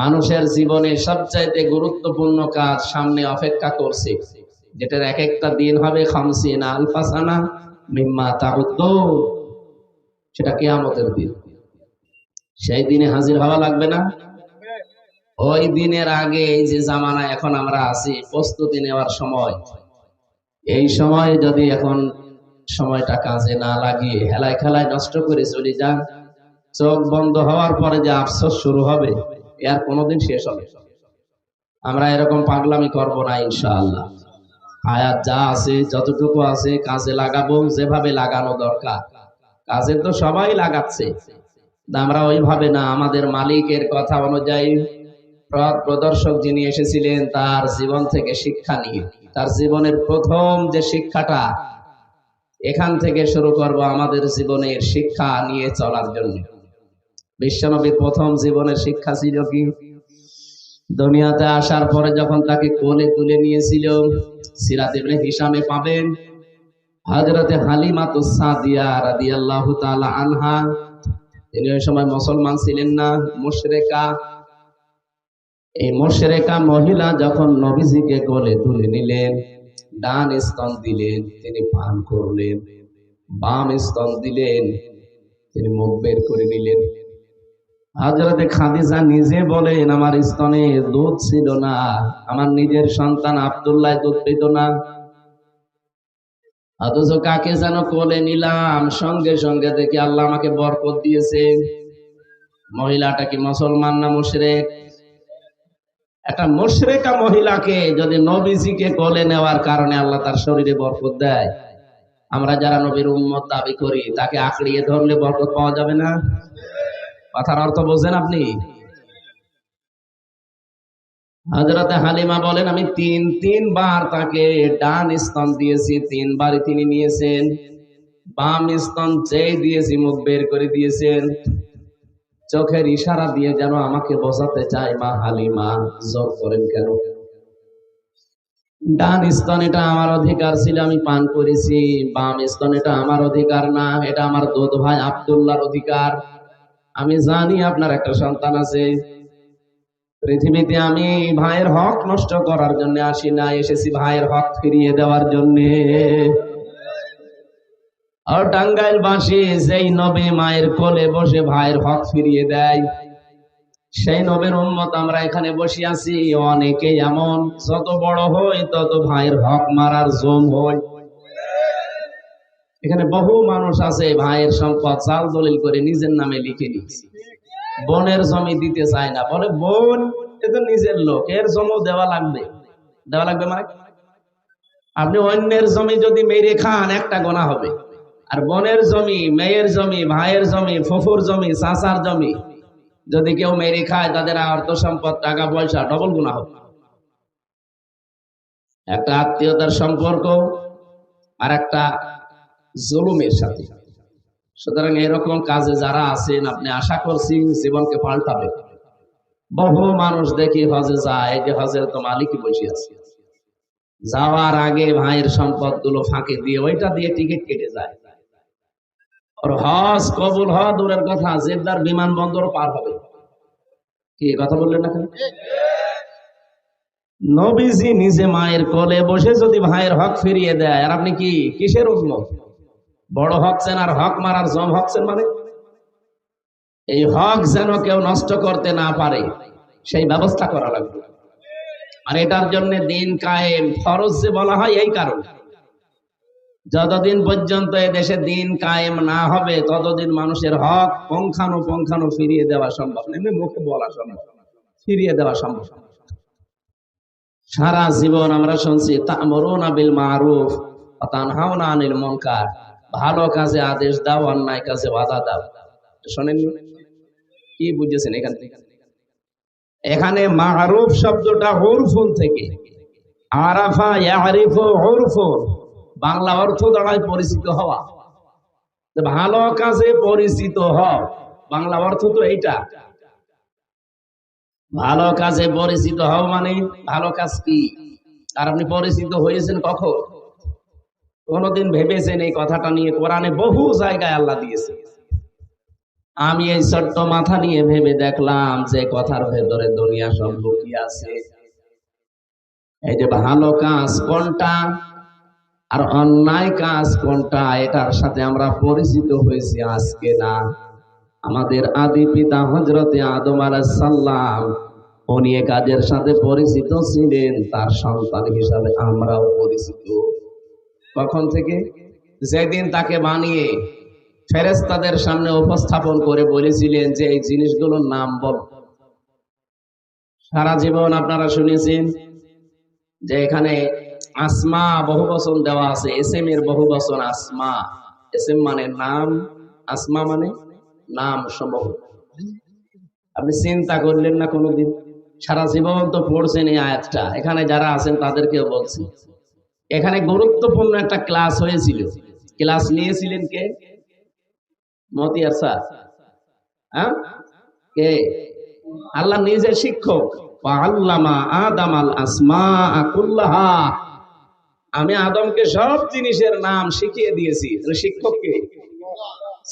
মানুষের জীবনে সবচাইতে গুরুত্বপূর্ণ কাজ সামনে অপেক্ষা করছে, যেটার এক একটা দিন হবে খামসিনা আলফা সানা মিম্মা তাউদ্দুন। সেটা কিয়ামতের দিন। সেই দিনে হাজির হওয়া লাগবে না? ওই দিনের আগে এই যে জামানায় এখন আমরা আছি, প্রস্তুতি নেওয়ার সময়। এই সময় যদি এখন সময়টা কাজে না লাগিয়ে হেলায় খেলায় নষ্ট করে চলে যান, চোখ বন্ধ হওয়ার পরে যে আফসোস শুরু হবে, এর কোনোদিন শেষ হবে? আমরা এরকম পাগলামি করবো না ইনশাআল্লাহ। হায়াত যা আছে, যতটুকু আছে কাজে লাগাবো, যেভাবে লাগানো দরকার। কাজে তো সবাই লাগাচ্ছে, আমরা ওইভাবে না, আমাদের মালিকের কথা অনুযায়ী। পথ প্রদর্শক যিনি এসেছিলেন তার জীবন থেকে শিক্ষা নিয়ে, তার জীবনের প্রথম যে শিক্ষাটা, এখান থেকে শুরু করব আমাদের জীবনের শিক্ষা নিয়ে চলার জন্য। বিশ্বনবীর প্রথম জীবনের শিক্ষা ছিল কি? দুনিয়াতে আসার পরে যখন তাকে কোলে তুলে নিয়েছিল, সিরাত ইবনে হিশামে পাবেন, হযরতে হালিমাতুস সাদিয়া রাদিয়াল্লাহু তাআলা আনহা, তিনি ওই সময় মুসলমান ছিলেন না, মুশরিকা। এই মুশরিকা মহিলা যখন নবীজিকে কোলে তুলে নিলেন, ডান স্তন দিলেন, তিনি পান করলেন, বাম স্তন দিলেন, তিনি মুখ বের করে নিলেন। হযরতে খাদিজা নিজে বলেন, আমার স্তনে দুধ ছিল না, আমার নিজের সন্তান আব্দুল্লাহ দুধ পেত না, অথচ কাকে যেন কোলে নিলাম, সঙ্গে সঙ্গে দেখি আল্লাহ আমাকে বরকত দিয়েছে। মহিলাটা কি মুসলমান না মুশরিক? একটা মুশরিকা মহিলাকে যদি নবীজিকে কোলে নেওয়ার কারণে আল্লাহ তার শরীরে বরকত দেয়, আমরা যারা নবীর উম্মত দাবি করি, তাকে আঁকড়িয়ে ধরলে বরকত পাওয়া যাবে না? কথার অর্থ বোঝেন আপনি? হযরতে হালিমা বলেন, আমি তিনবার তাকে ডান স্তন দিয়েছি, তিনবারই তিনি নিয়েছেন। বাম স্তন যেই দিয়েছি মুখ বের করে দিয়েছেন। চোখের ইশারা দিয়ে যেন আমাকে বোঝাতে চায়, মা হালিমা জোর করেন কেন? ডান স্তন এটা আমার অধিকার ছিল, আমি পান করেছি। বাম স্তন এটা আমার অধিকার না, এটা আমার দুধ ভাই আব্দুল্লাহর অধিকার। আমি জানি আপনার একটা সন্তান আছে। পৃথিবীতে আমি ভাইয়ের হক নষ্ট করার জন্য আসি না, এসেছি ভাইয়ের হক ফিরিয়ে দেওয়ার জন্য। আর টাঙ্গাইল বাসী যেই নবী মায়ের কোলে বসে ভাইয়ের হক ফিরিয়ে দেয়, সেই নবীর উম্মত আমরা এখানে বসে আছি। অনেকে এমন, যত বড় হই তত ভাইয়ের হক মারার জম হয়। এখানে বহু মানুষ আছে ভাইয়ের সম্পদ চাল দলিল করে নিজের নামে লিখে নিচ্ছে। বোনের জমি দিতে চায় না, বলে বোন এ তো নিজের লোক, এর জমি দেওয়া লাগবে। দেওয়া লাগবে মানে আপনি অন্যের জমি যদি মেরে খান একটা গোনা হবে, আর বোনের জমি, মেয়ের জমি, ভাইয়ের জমি, ফুফুর জমি, চাচার জমি যদি কেউ মেরে খায়, তাদের অর্থ সম্পদ, টাকা পয়সা ডবল গুনাহ হবে। একটা আত্মীয়তার সম্পর্ক আর একটা জুলুমের সাথে। সুতরাং এরকম কাজে যারা আছেন, আপনি আশা করছি জীবনকে পাল্টাবে। বহু মানুষ দেখি হজে যায়, এই যে হজের তো মালিকই বসে আছে, যাওয়ার আগে ভাইয়ের সম্পদ গুলো ফাঁকে দিয়ে, ওইটা দিয়ে টিকিট কেটে যায়। ওর হজ কবুল হওয়া দূরের কথা, জেদ্দার বিমানবন্দর পার হবে। কি কথা বললেন না? নবীজি নিজে মায়ের কোলে বসে যদি ভাইয়ের হক ফিরিয়ে দেয়, আর আপনি কি কিসের উন্মত? বড় হকছেন আর হক মারার জম হকছেন মানে? এই হক যেন কেউ নষ্ট করতে না পারে, সেই ব্যবস্থা করা লাগবে। আর এটার জন্য দিন কায়েম ফরজ যে বলা হয়, এই কারণ যতদিন পর্যন্ত এ দেশে দিন কায়েম না হবে, ততদিন মানুষের হক পুঙ্খানু ফিরিয়ে দেওয়া সম্ভব না। মুখে বলা সম্ভব, ফিরিয়ে দেওয়া সম্ভব। সারা জীবন আমরা শুনছি তা'মুরুনা বিল মারুফ ওয়া তানহাউনা আনিল মুনকার, ভালো কাজে আদেশ দাও, অন্যায় কাজে বাধা দাও। শোনেননি? কি বুঝেছেন এখান থেকে? এখানে মারুফ শব্দটা উরফুন থেকে, আরাফা ইয়ারিফু উরফুন, বাংলা অর্থ দাঁড়ায় পরিচিত হওয়া। ভালো কাজে পরিচিত হও, বাংলা অর্থ তো এইটা। ভালো কাজে পরিচিত হও মানে ভালো কাজ কি, আর আপনি পরিচিত হয়েছেন কখন? কোনদিন ভেবেছেন এই কথাটা নিয়ে? কোরআনে বহু জায়গায় আল্লাহ দিয়েছে। আমি এই ছোট্ট মাথা নিয়ে ভেবে দেখলাম যে কথার ভেতরে দুনিয়া সব লুকিয়ে আছে। এই যে ভালো কাজ কোনটা আর অন্যায় কাজ কোনটা, এটার সাথে আমরা পরিচিত হয়েছি আজকে না। আমাদের আদি পিতা হযরতে আদম আলাইহিস সালাম উনি এ কাজের সাথে পরিচিত ছিলেন, তার সন্তান হিসাবে আমরাও পরিচিত। কখন থেকে? যেদিন তাকে বানিয়ে ফেরেশতাদের সামনে উপস্থাপন করে বলেছিলেন যে এই জিনিসগুলোর নাম বল। সারা জীবন আপনারা শুনেছেন যে এখানে আসমা বহুবচন দেওয়া আছে, এসএম এর বহুবচন আসমা। এসএম মানে নাম, আসমা মানে নাম সমূহ। আপনি চিন্তা করলেন না কোনোদিন? সারা জীবন তো পড়ছেন এই আয়াতটা, এখানে যারা আছেন তাদেরকেও বলছি। এখানে গুরুত্বপূর্ণ একটা ক্লাস হয়েছিল। ক্লাস নিয়েছিলেন কে? মতিয়ার স্যার। হ্যাঁ, কে? আল্লাহ নিজে শিক্ষক। আল্লামা আদামাল আসমাআ কুল্লাহা। আমি আদমকে সব জিনিসের নাম শিখিয়ে দিয়েছি। শিক্ষককে?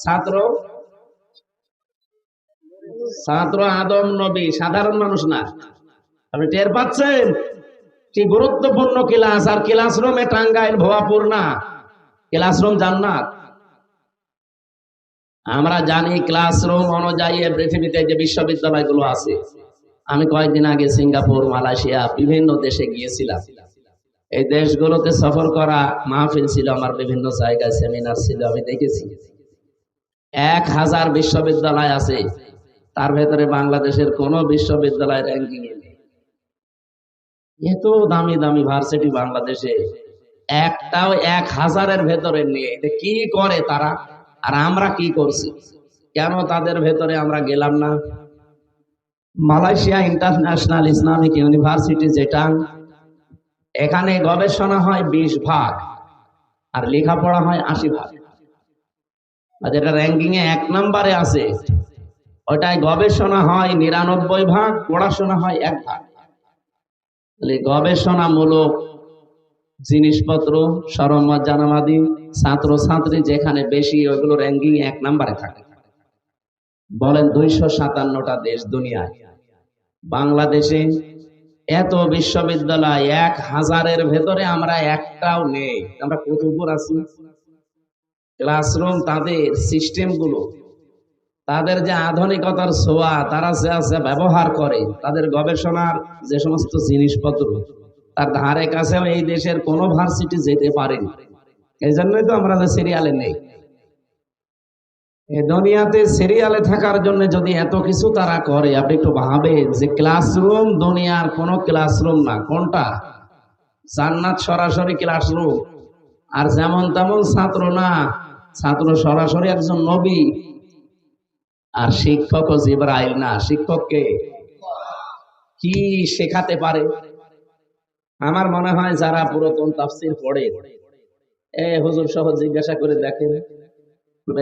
ছাত্র? ছাত্র আদম নবী, সাধারণ মানুষ না। আপনি টের পাচ্ছেন কি গুরুত্বপূর্ণ ক্লাস? আর ক্লাসরুমে টাঙ্গাইল ভুয়াপুর না, ক্লাসরুম জান্নাত। আমরা জানি ক্লাসরুম অনুযায়ী পৃথিবীতে যে বিশ্ববিদ্যালয়গুলো আছে, আমি কয়েকদিন আগে সিঙ্গাপুর, মালয়েশিয়া বিভিন্ন দেশে গিয়েছিলাম। এই দেশগুলোতে সফর করা, মাহফিল ছিল আমার, বিভিন্ন জায়গায় সেমিনার ছিল, আমি দেখেছি 1000 বিশ্ববিদ্যালয় আছে, তার ভেতরে বাংলাদেশের কোন বিশ্ববিদ্যালয় র্যাঙ্কিং এ নেই। এত দামি দামি ভার্সিটি বাংলাদেশে, একটাও 1000-এর ভেতরে নেই। এটা কি করে তারা, আর আমরা কি করছি? কেন তাদের ভেতরে আমরা গেলাম না? মালয়েশিয়া ইন্টারন্যাশনাল ইসলামিক ইউনিভার্সিটি, যেটা এখানে গবেষণা হয় 20 ভাগ আর লেখাপড়া হয় 80 ভাগ। আর যেটা র্যাঙ্কিং এ 1 নম্বরে আছে, ওটাই গবেষণা হয় 99 ভাগ, পড়াশোনা হয় 1 ভাগ। গবেষণামূলক জিনিসপত্র, সরঞ্জাম জানামাদি, ছাত্র ছাত্রী যেখানে বেশি, ওইগুলো র্যাঙ্কিং 1 নম্বরে থাকে। বলেন 257টা দেশ দুনিয়ায়, বাংলাদেশে এত বিশ্ববিদ্যালয় 1000-এর ভেতরে আমরা একটাও নেই। আমরা কত দূর আছি? ক্লাসরুম, তাদের সিস্টেম গুলো, তাদের যে আধুনিকতার ছোঁয়া তারা যে ব্যবহার করে, তাদের গবেষণার যে সমস্ত জিনিসপত্র, তার ধারে কাছেও এই দেশের কোন ভার্সিটি যেতে পারেনি। এই জন্যই তো আমরা যে সিরিয়ালে নেই। এই দুনিয়াতে সিরিয়ালে থাকার জন্য যদি এত কিছু তারা করে, আপনি একটু ভাবেন যে ক্লাসরুম দুনিয়ার কোন ক্লাসরুম না। কোনটা? জান্নাত সরাসরি ক্লাসরুম। আর যেমন তেমন ছাত্র না, ছাত্র সরাসরি একজন নবী। আর শিক্ষক ও জিবরাইল না। শিক্ষককে কি শেখাতে পারে? আমার মনে হয় যারা পুরাতন তাফসীর পড়ে, হুজুর সহ জিজ্ঞাসা করে দেখেন,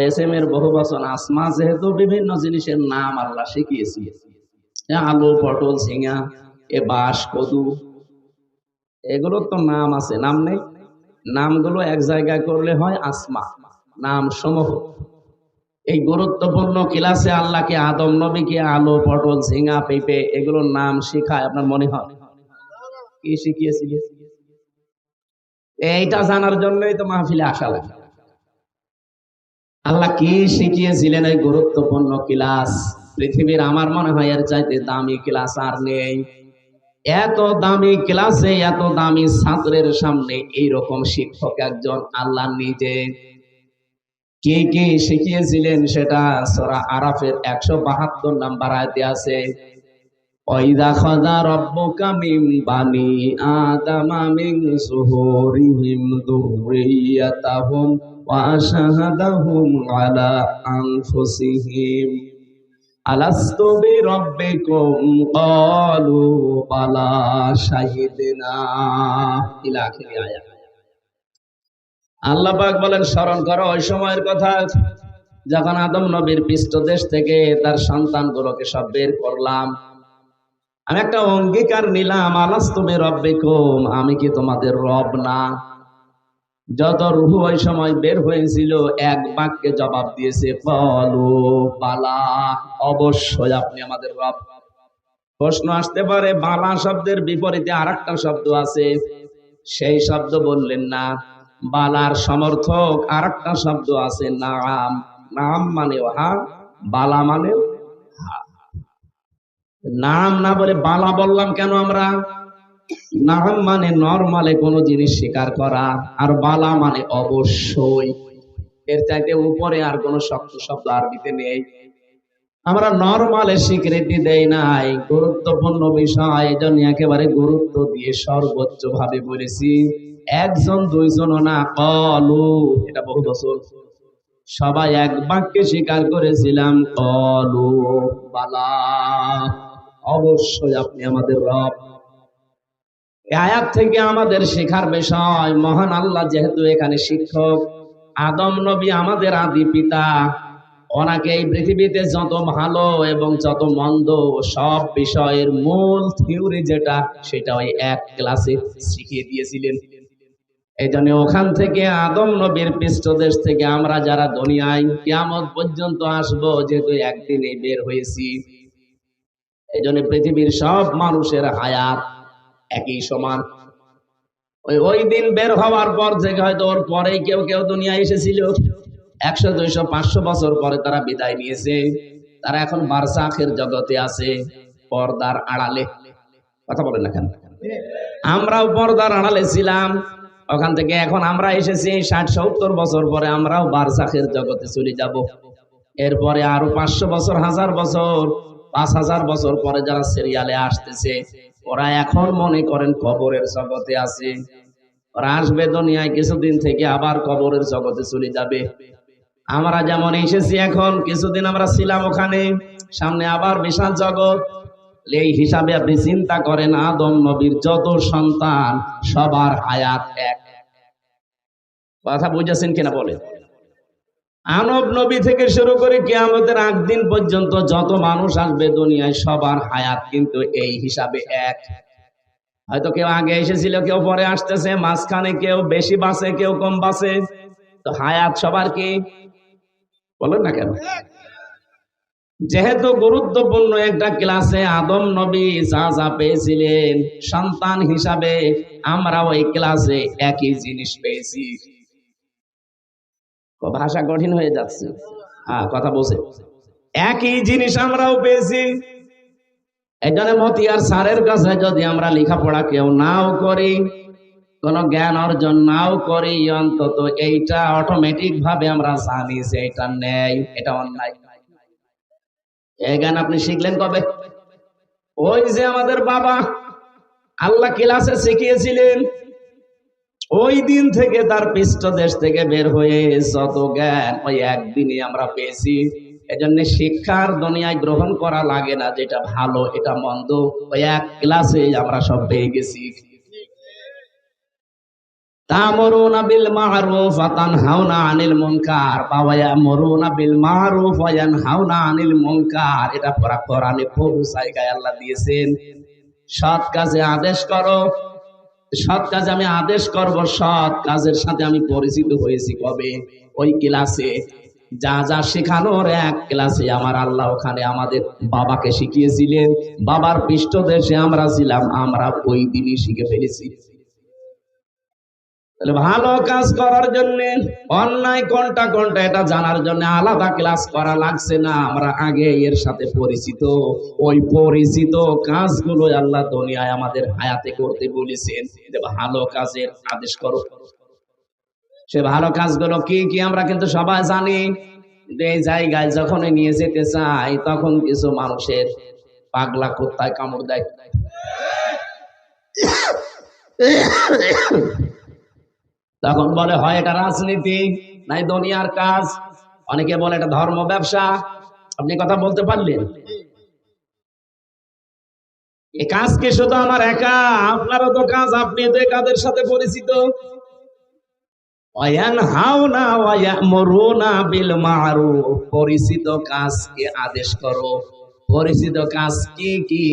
এসএম এর বহুবচন আসমা, যেহেতু বিভিন্ন জিনিসের নাম আল্লাহ শিখিয়েছি, আলু, পটল, ঝিঙা, বাঁশ, কদু, এগুলোর তো নাম আছে, নাম নেই? নামগুলো এক জায়গায় করলে হয় আসমা, নাম সমূহ। এই গুরুত্বপূর্ণ ক্লাসে আল্লাহকে, আদম নবীকে আলু, পটল, ঝিঙা, পেঁপে এগুলোর নাম শিখায়, আপনার মনে হয়? কি শিখিয়েছি? এইটা জানার জন্যই তো মাহফিলে আসা লাগে। আল্লাহ কি শিখিয়েছিলেন? এই গুরুত্বপূর্ণ ক্লাস পৃথিবীর আমার মনে হয় এর চাইতে দামি ক্লাস আর নেই। এত দামি ক্লাসে এত দামি ছাত্রের সামনে এইরকম শিক্ষক একজন আল্লাহ নিজে কে কে শিখিয়েছিলেন সেটা সূরা আরাফের 172 নম্বর আয়াতে আছে। ওয়াইদা খাযা রাব্বুকা মিন বানি আদামা মিন যুহুরিহিম যুররিয়াতাহুম ওয়া আশহাদাহুম আলা আনফুসিহিম আলাস্তু বিরাব্বিকুম ক্বালু বালা শাহিদনা ইলা আখিরি আয়াত। আল্লাহ পাক বলেন, স্মরণ করো ওই সময়ের কথা যখন আদম নবীর পৃষ্ঠদেশ থেকে তার সন্তানগুলোকে সব বের করলাম। আমি একটা অঙ্গীকার নিলাম, আলাস্তু বিরাব্বিকুম, আমি কি তোমাদের রব না? যত রুহু ওই সময় বের হয়েছিল এক বাক্যে জবাব দিয়েছে, বলো বালা, অবশ্যই আপনি আমাদের রব। প্রশ্ন আসতে পারে, বালা শব্দের বিপরীতে আরেকটা শব্দ আছে, সেই শব্দ বললেন না। বালার সমর্থক আরেকটা শব্দ আছে, নাম। নাম মানে হা, বালা মানে হা। নাম না বলে বালা বললাম কেন আমরা? নাম মানে নরমালে কোনো জিনিস স্বীকার করা, আর বালা মানে অবশ্যই। এর চাইতে উপরে আর কোনো শক্ত শব্দ আরবিতে নেই। আমরা নরমালে স্বীকৃতি দেই নাই, গুরুত্বপূর্ণ বিষয় এই জন্য একেবারে গুরুত্ব দিয়ে সর্বোচ্চ ভাবে বলেছি। একজন দুইজনও না, কলু, এটা বহু বছর সবাই এক বাক্যে স্বীকার করেছিলাম, কলু বালা, অবশ্যই আপনি আমাদের রব। এই আয়াত থেকে আমাদের শেখার বিষয়, মহান আল্লাহ যেহেতু এখানে শিক্ষক, আদম নবী আমাদের আদি পিতা, ওনাকে এই পৃথিবীতে যত ভালো এবং যত মন্দ সব বিষয়ের মূল থিওরি যেটা, সেটা ওই এক ক্লাসে শিখিয়ে দিয়েছিলেন। এই জন্য ওখান থেকে আদম নবীর পৃষ্ঠদেশ থেকে আমরা যারা দুনিয়ায় কিয়ামত পর্যন্ত আসবো, যেহেতু একদিনে বের হয়েছি, এই জন্য পৃথিবীর সব মানুষের হায়াত একই সমান। ওই দিন বের হওয়ার পর থেকে হয়তো ওর পরেই কেউ কেউ দুনিয়ায় এসেছিল, 100, 200, 500 বছর পরে তারা বিদায় নিয়েছে। তারা এখন বারজাখের জগতে আছে, পর্দার আড়ালে। কথা বলেন না কেন? আমরাও পর্দার আড়ালে ছিলাম, ওখান থেকে এখন আমরা এসেছি 60-70 বছর পরে, আমরাও বারজাখের জগতে চলে যাব। এরপরে আরো 500 বছর, 1000 বছর, 5000 বছর পরে যারা সিরিয়ালে আসতেছে, ওরা এখন মনে করেন কবরের জগতে আছে। ওরা আসবে দুনিয়ায় কিছুদিন থেকে আবার কবরের জগতে চলে যাবে। আমরা যেমন এসেছি এখন, কিছুদিন আমরা ছিলাম ওখানে, সামনে আবার বিশাল জগৎ। এই হিসাবে আপনি চিন্তা করেন, আদম নবীর যত সন্তান সবার হায়াত এক। কথা বুঝেছেন কিনা বলেন? আনব নবী থেকে শুরু করে কিয়ামতের আগ দিন পর্যন্ত যত মানুষ আসবে দুনিয়ায়, সবার হায়াত কিন্তু এই হিসাবে এক। হয়তো কেউ আগে এসেছিল, কেউ পরে আসতেছে, মাঝখানে কেউ বেশি বাঁচে, কেউ কম বাঁচে, তো হায়াত সবার কি? বলেন না কেন? যেহেতু গুরুত্বপূর্ণ একটা ক্লাসে আদম নবী যা যা পেয়েছিলেন সন্তান হিসাবে, আমরা ওই ক্লাসে একই জিনিস পেয়েছি। ভাষা কঠিন হয়ে যাচ্ছে, হ্যাঁ কথা বলছে, একই জিনিস আমরাও পেয়েছি। এই জন্য মতিয়ার স্যারের কাছে যদি আমরা লেখাপড়া কেউ নাও করি, কোন জ্ঞান অর্জন নাও করি, অন্তত এইটা অটোমেটিক ভাবে আমরা জানি যে এটা ন্যায়, এটা অন্যায়। এই জ্ঞান আপনি শিখলেন কবে? ওই যে আমাদের বাবা আল্লাহ ক্লাসে শিখিয়েছিলেন, ওই দিন থেকে তার পৃষ্ঠদেশ থেকে বের হয়ে যত জ্ঞান ওই একদিনে আমরা পেয়েছি। এজন্য শিক্ষার দুনিয়ায় গ্রহণ করা লাগে না, যেটা ভালো এটা মন্দ ওই এক ক্লাসে আমরা সব পেয়ে গেছি। তা'মুরুনা বিল মা'রুফ ওয়া তানহাউনা আনিল মুনকার, ওয়া ইয়া'মুরুনা বিল মা'রুফ ওয়া ইয়ানহাউনা আনিল মুনকার, এটা পুরা কোরআনে বহু জায়গায় আল্লাহ দিয়েছেন। সৎ কাজে আদেশ করো, সৎ কাজে আমি আদেশ করব, সৎ কাজের সাথে আমি পরিচিত হয়েছি কবে? ওই ক্লাসে। যা যা শেখানোর এক ক্লাসে আমার আল্লাহ ওখানে আমাদের বাবাকে শিখিয়েছিলেন, বাবার পৃষ্ঠদেশে আমরা ছিলাম, আমরা ওই দিনই শিখে ফেলেছি। তাহলে ভালো কাজ করার জন্য, অন্যায় কোনটা কোনটা এটা জানার জন্য আলাদা ক্লাস করা লাগছে না, আমরা আগে এর সাথে পরিচিত। ওই পরিচিত কাজগুলো আল্লাহ দুনিয়ায় আমাদের হায়াতে করতে বলেছেন, যে ভালো কাজের আদেশ করো। সে ভালো কাজগুলো কি কি আমরা কিন্তু সবাই জানি। এই জায়গায় যখন নিয়ে যেতে চাই, তখন কিছু মানুষের পাগলা কুত্তায় কামড় দেয়। তখন বলে হয় এটা রাজনীতি, নাই দুনিয়ার কাজ, অনেকে বলে এটা ধর্ম ব্যবসা। আপনি কথা বলতে পারলেন? এই কাজ কি শুধু আমার একা? আপনারও তো কাজ, আপনি তো কাদের সাথে পরিচিত। ওয়ায়ানহাউনা ওয়া ইয়া'মুরুনা বিল মা'রুফ, পরিচিত কাজকে আদেশ করো। পরিচিত কাজ কি কি?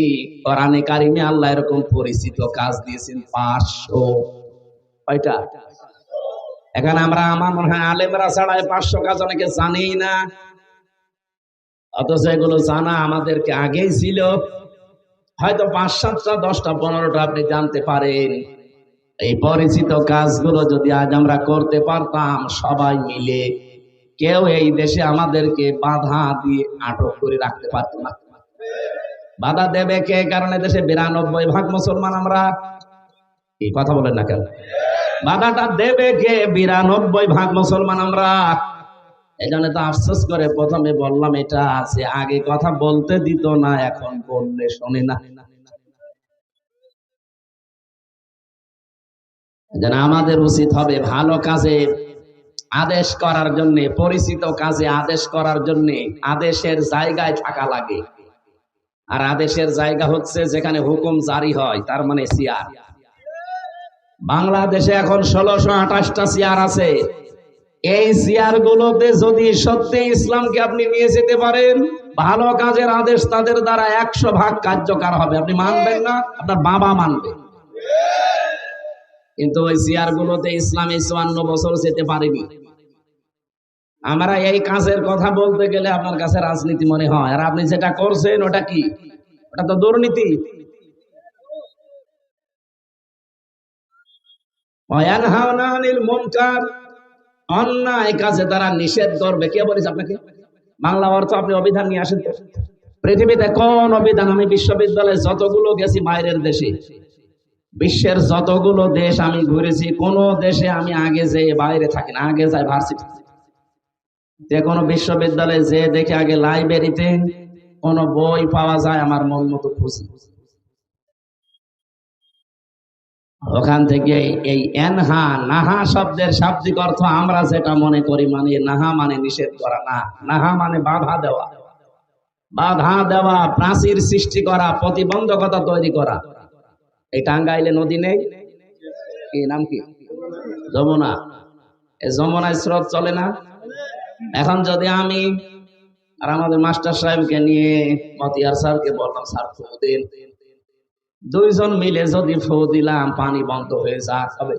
কোরআনে কারিমে আল্লাহ এরকম পরিচিত কাজ দিয়েছেন 500। কয়টা? এখানে আমার মনে হয় আলেমরা ছাড়াই 500 কাজ অনেকে জানেই না, অথচ এগুলো জানা আমাদেরকে আগেই ছিল। হয়তো 5-7টা 10টা 15টা আপনি জানতে পারেন। এই পরিচিত কাজগুলো যদি আজ আমরা করতে পারতাম সবাই মিলে, কেউ এই দেশে আমাদেরকে বাধা দিয়ে আটক করে রাখতে পারত না। বাধা দেবে কে? কারণ দেশে 92% মুসলমান আমরা। এই কথা বলেন না কেন? বাধাটা দেবে কে? 92% মুসলমান আমরা। এই জন্য তো আফসোস করে প্রথমে বললাম এটা আছে, আগে কথা বলতে দিত না, এখন বললে শোনে না। যেন আমাদের উচিত হবে ভালো কাজে আদেশ করার জন্য, পরিচিত কাজে আদেশ করার জন্য আদেশের জায়গায় থাকা লাগে। আর আদেশের জায়গা হচ্ছে যেখানে হুকুম জারি হয়, তার মানে চেয়ার। বাংলাদেশে এখন 1628টা চেয়ার আছে। এই চেয়ার গুলোতে যদি সত্যি ইসলামকে আপনি নিয়ে যেতে পারেন, ভালো কাজের আদেশ তাদের দ্বারা 100% কার্যকর হবে। আপনি মানবেন না, আপনার বাবা মানবে। কিন্তু ওই চেয়ার গুলোতে ইসলামে 54 বছর যেতে পারেনি। আমরা এই কাজের কথা বলতে গেলে আপনার কাছে রাজনীতি মনে হয়, আর আপনি যেটা করছেন ওটা কি? ওটা তো দুর্নীতি। ওয়ায়ানহাউনা আনিল মুনকার, অন্যায় কাজে তারা নিষেধ করবে। কে বলেছে আপনাকে? বাংলা অর্থ আপনি অভিধান নিয়ে আসেন তো। পৃথিবীতে কোন অভিধান? আমি বিশ্ববিদ্যালয়ে যতগুলো গেছি বাইরের দেশে, বিশ্বের যতগুলো দেশ আমি ঘুরেছি, কোন দেশে আমি আগে যে বাইরে থাকি না, আগে যাই ভার্সিটি। যে কোনো বিশ্ববিদ্যালয়ে যে দেখে আগে লাইব্রেরিতে কোন বই পাওয়া যায় আমার মন মতো খুশি, ওখান থেকে এই এনহা নাহা শব্দের শাব্দিক অর্থ আমরা যেটা মনে করি, মানে নাহা মানে নিষেধ করা না, নাহা মানে বাধা দেওয়া। বাধা দেওয়া, প্রাচীর সৃষ্টি করা, প্রতিবন্ধকতা তৈরি করা। এই টাঙ্গাইলে নদী নেই, কি নাম কি? যমুনা। এই যমুনায় স্রোত চলে না? এখন যদি আমি আর আমাদের মাস্টার সাহেবকে নিয়ে মতিয়ার স্যারকে বললাম, স্যার ফু দিন, দুইজন মিলে যদি ফু দিলাম পানি বন্ধ হয়ে যা হবে।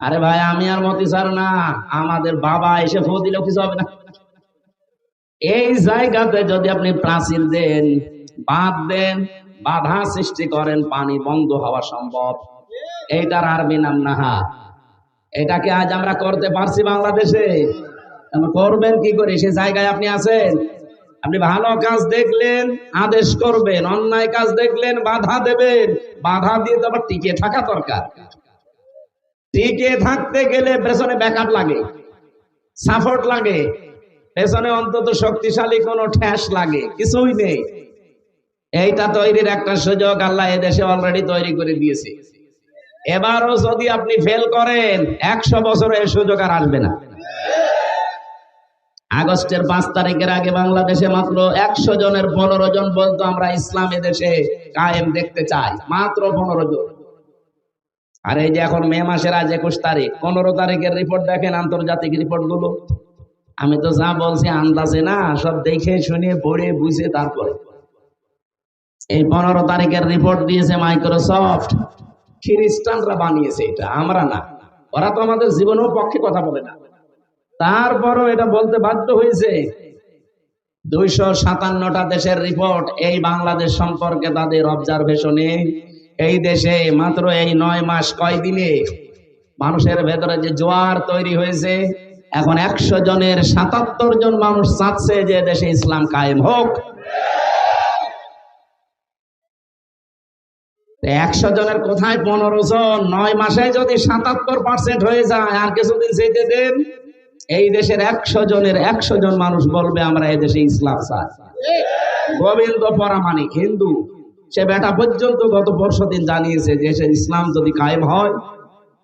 আরে ভাই, আমি আর মতি স্যার না, আমাদের বাবা এসে ফু দিলেও কিছু হবে না। এই জায়গাতে যদি আপনি প্রাচীর দেন, বাঁধ দেন, বাধা সৃষ্টি করেন, পানি বন্ধ হওয়া সম্ভব। এইটার আরবি নাম নাহা। এটাকে আজ আমরা করতে পারছি বাংলাদেশে? করবেন কি করে? সে জায়গায় আপনি আছেন? আপনি ভালো কাজ দেখলেন আদেশ করবেন, অন্যায় কাজ দেখলেন বাধা দেবেন। বাধা দিয়ে তো আবার টিকে থাকা দরকার। টিকে থাকতে গেলে পেছনে ব্যাকআপ লাগে, সাপোর্ট লাগে, পেছনে অন্তত শক্তিশালী কোনো ঠ্যাস লাগে। কিছুই নেই। এইটা তৈরির একটা সুযোগ আল্লাহ এদেশে অলরেডি তৈরি করে দিয়েছে। এবারও যদি আপনি ফেল করেন, 100 বছরে এই সুযোগ আর আসবে না। আগস্টের 5 তারিখের আগে বাংলাদেশে মাত্র 100 জনের 15 জন বলতো আমরা ইসলাম এদেশে কায়েম দেখতে চাই, মাত্র 15 জন। আর এই যে এখন মে মাসের আজ 21 তারিখ, 15 তারিখের রিপোর্ট দেখেন, আন্তর্জাতিক রিপোর্ট গুলো। আমি তো যা বলছি আন্দাজে না, সব দেখে শুনে পড়ে বুঝে তারপরে। এই 15 তারিখের রিপোর্ট দিয়েছে মাইক্রোসফট। খ্রিস্টানরা বানিয়েছে এটা, আমরা না। ওরা তো আমাদের জীবনের পক্ষে কথা বলে না, তারপরও এটা বলতে বাধ্য হয়েছে। 257টা দেশের রিপোর্ট এই বাংলাদেশ সম্পর্কে তাদের অবজারভেশনে। এই দেশে মাত্র এই 9 মাস কয়দিনে মানুষের ভেতরে যে জোয়ার তৈরি হয়েছে, এখন 100 জনের 77 জন মানুষ চাচ্ছে যে দেশে ইসলাম কায়েম হোক। 100 জনের কোথায় 15 জন? 9 মাসে যদি 77% হয়ে যায়, আর কিছুদিন যেতে দেন, এই দেশের 100 জনের 100 জন মানুষ বলবে আমরা এই দেশে ইসলাম চাই। গোবিন্দ পরামানিক হিন্দু, সে বেটা পর্যন্ত গত পরশুদিন জানিয়েছে যে ইসলাম যদি কায়েম হয়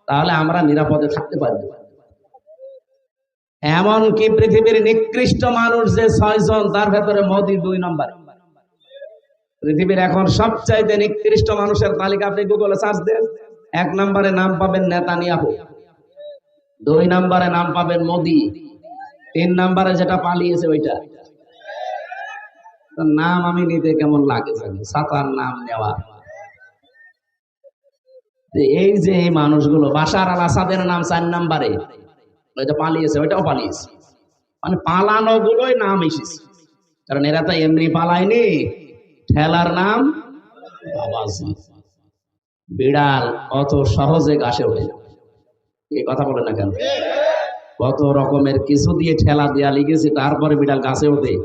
তাহলে আমরা নিরাপদে থাকতে পারবো। এমনকি পৃথিবীর নিকৃষ্ট মানুষ যে 6 জন, তার ভেতরে মোদি 2 নম্বরে। পৃথিবীর এখন সবচাইতে নিকৃষ্ট মানুষের তালিকা আপনি গুগলে সার্চ দেন, 1 নম্বরে নাম পাবেন নেতানিয়াহু, 2 নম্বরে নাম পাবেন মোদি, 3 নম্বরে যেটা পালিয়েছে ওইটা। নাম আমি নিতে কেমন লাগে, সাতার নাম নেওয়া। এই যে এই মানুষগুলো, বাশার আল আসাদের নাম 4 নম্বরে, ওইটা পালিয়েছে, ওইটাও পালিয়েছে, মানে পালানো গুলোই নাম এসেছে, কারণ এরা তো এমনি পালায়নি, ঠেলার নাম বাবাজি। বিড়াল অত সহজে ঘাসে ওঠে না, এই কথা বলে না কেন? কত রকমের কিছু দিয়ে ঠেলা দেয়া লিখেছে, তারপরে বিড়াল গাছে ওঠে।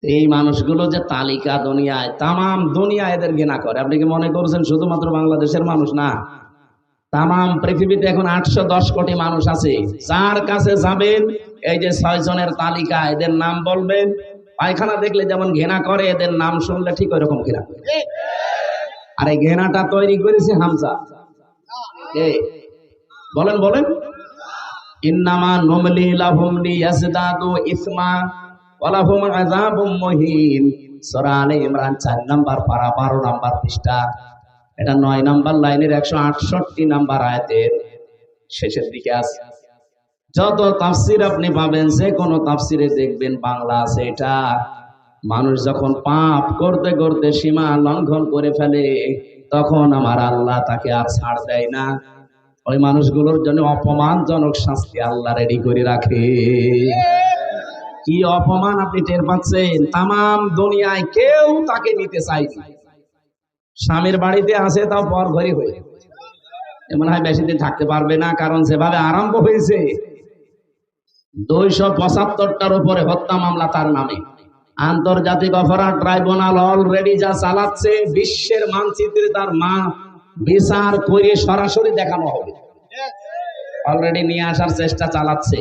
এই মানুষগুলো যে তালিকা দুনিয়ায়, তামাম দুনিয়া এদের ঘৃণা করে। আপনি কি মনে করছেন শুধুমাত্র বাংলাদেশের মানুষ? না, তামাম পৃথিবীতে এখন 810 কোটি মানুষ আছে। যার কাছে যাবেন, এই যে 6 জনের তালিকা, এদের নাম বলবেন, পায়খানা দেখলে যেমন ঘৃণা করে, এদের নাম শুনলে ঠিক ওই রকম ঘৃণা করে। আর এই ঘৃণাটা তৈরি করেছে হামজা। বলেন বলেন, ইন্নামা নুমলি লাহুম লিয়াজদাদু ইসমা ওয়া লাহুম আযাবুম মুহিন। সূরা আলে ইমরান 4 নাম্বার পারা 12 নাম্বার পৃষ্ঠা, এটা 9 নাম্বার লাইনের 168 নাম্বার আয়াতের শেষের দিকে আছে। যত তাফসীর আপনি পাবেন, যে কোনো তাফসীরে দেখবেন বাংলা আছে এটা। মানুষ যখন পাপ করতে করতে সীমা লঙ্ঘন করে ফেলে, তখন আমার আল্লাহ তাকে আর ছাড় দেয় না। ওই মানুষগুলোর জন্য অপমানজনক শাস্তি আল্লাহ রেডি করে রাখে। কি অপমান আপনি টের পাচ্ছেন? তামাম দুনিয়ায় কেউ তাকে নিতে চাইছে। স্বামীর বাড়িতে আছে, তাও পর ঘরে হয়ে মনে হয় বেশি দিন থাকতে পারবে না, কারণ যেভাবে আরম্ভ হয়েছে 275টার উপরে হত্যা মামলা তার নামে। আন্তর্জাতিক অপরাধ ট্রাইব্যুনাল অলরেডি যা চালাচ্ছে, বিশ্বের মানচিত্রে তার মা বিচার করে সরাসরি দেখানো হবে, অলরেডি নিয়ে আসার চেষ্টা চালাচ্ছে।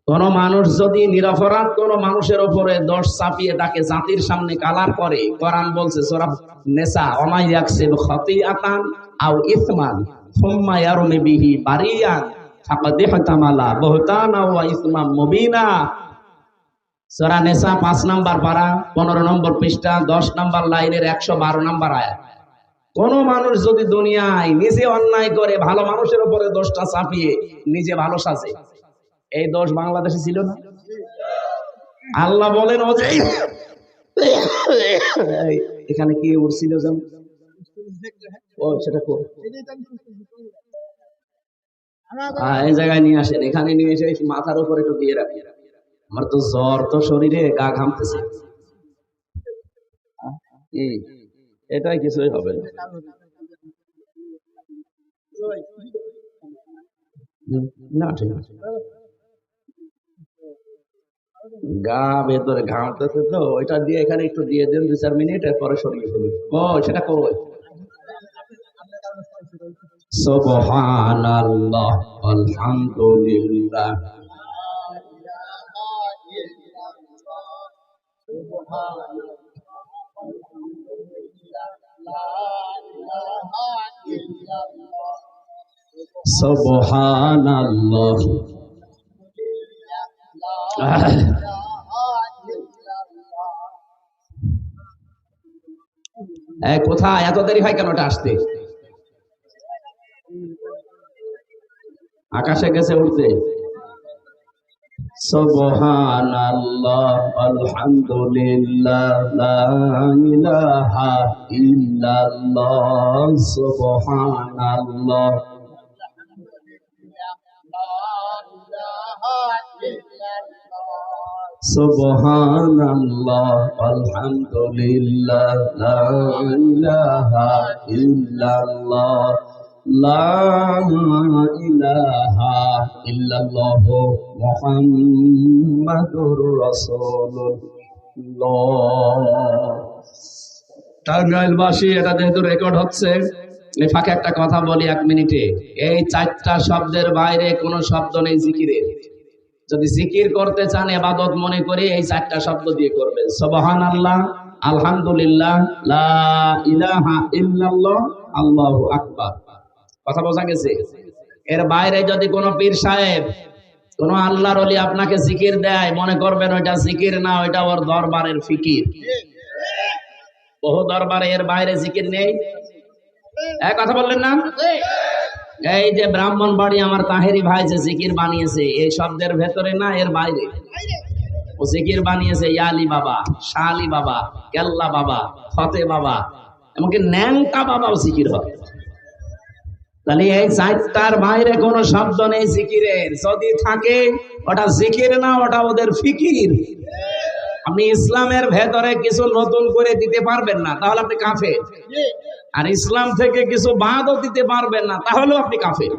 কোন মানুষ যদি নিরপরাধ কোন মানুষের উপরে দোষ চাপিয়ে তাকে জাতির সামনে কালার করে, কোরআন বলছে সূরা নিসা, ওমা ইয়াকসিব খাতিআতান আও ইসমান সুম্মা ইয়ারমি বিহি বারিয়ান ফাকাদ ইহতামালা বুহতানা ওয়া ইসমান মুবিনা। সূরা নিসা 5 নাম্বার পারা 15 নম্বর পৃষ্ঠা 10 নাম্বার লাইনের 112 নাম্বার আয়াত। কোন মানুষ যদি দুনিয়ায় নিজে অন্যায় করে ভালো মানুষের উপরে দোষটা চাপিয়ে নিজে ভালো সাজে, এই দোষ বাংলাদেশে ছিল না? আল্লাহ বলেন, ও যে এখানে কি উঠছিল যেন, ও সেটা কো এই জায়গায় নিয়ে আসেন, এখানে নিয়ে এসে মাথার উপরে একটু দিয়ে রাখি। আমার তো জ্বর, তো শরীরে গা ঘামতেছে। এটাই কিছুই হবে না, ঠিক আছে। গা ভেতরে ঘামতেছে, তো ওইটা দিয়ে এখানে একটু দিয়ে দেন 2-4 মিনিট, এরপরে সরিয়ে ফেলুন। ও সেটা কই? সুবহানাল্লাহ আলহামদুলিল্লাহ সুবহানাল্লাহ। কোথায় এত দেরি হয় কেন? ওটা আসতে আকাশে গেছে উঠতে। সুবহানাল্লাহ আলহামদুলিল্লাহ লা ইলাহা ইল্লাল্লাহ সুবহানাল্লাহ। সুবহানাল্লাহ আলহামদুলিল্লাহ লা ইলাহা ইল্লাল্লাহ লা ইলাহা ইল্লাল্লাহ মুহাম্মাদুর রাসূলুল্লাহ। টাঙ্গাইলবাসী, এটা যেহেতু রেকর্ড হচ্ছে, এই ফাঁকে একটা কথা বলি 1 মিনিটে। এই 4টা শব্দের বাইরে কোনো শব্দ নেই জিকিরের। যদি জিকির করতে চান, ইবাদত মনে করে এই 4টা শব্দ দিয়ে করবেন, সুবহানাল্লাহ, আলহামদুলিল্লাহ, লা ইলাহা ইল্লাল্লাহ, আল্লাহু আকবার। কথা বোঝা গেছে? এর বাইরে যদি কোনো পীর সাহেব, কোন আল্লাহর ওলি আপনাকে জিকির দেয়, মনে করবেন ওইটা জিকির না, ওইটা ওর দরবারের ফিকির। বহু দরবারে এর বাইরে জিকির নেই। এক কথা বললেন না? এই যে ব্রাহ্মণবাড়ি আমার তাহেরি ভাই যে জিকির বানিয়েছে, এই শব্দের ভেতরে না, এর বাইরে ও জিকির বানিয়েছে। ইয়ালি বাবা, শাহ আলী বাবা, কেল্লা বাবা, ফতে বাবা, এমনকি ন্যাংটা বাবাও জিকির হয়। তাহলে এই চারটার বাইরে কোনো শব্দ নেই জিকিরের, যদি থাকে ওটা জিকির না, ওটা ওদের ফিকির। আপনি ইসলামের ভেতরে কিছু নতুন করে দিতে পারবেন না, তাহলে আপনি কাফের। আর ইসলাম থেকে কিছু বাদও দিতে পারবেন না, তাহলেও আপনি কাফের।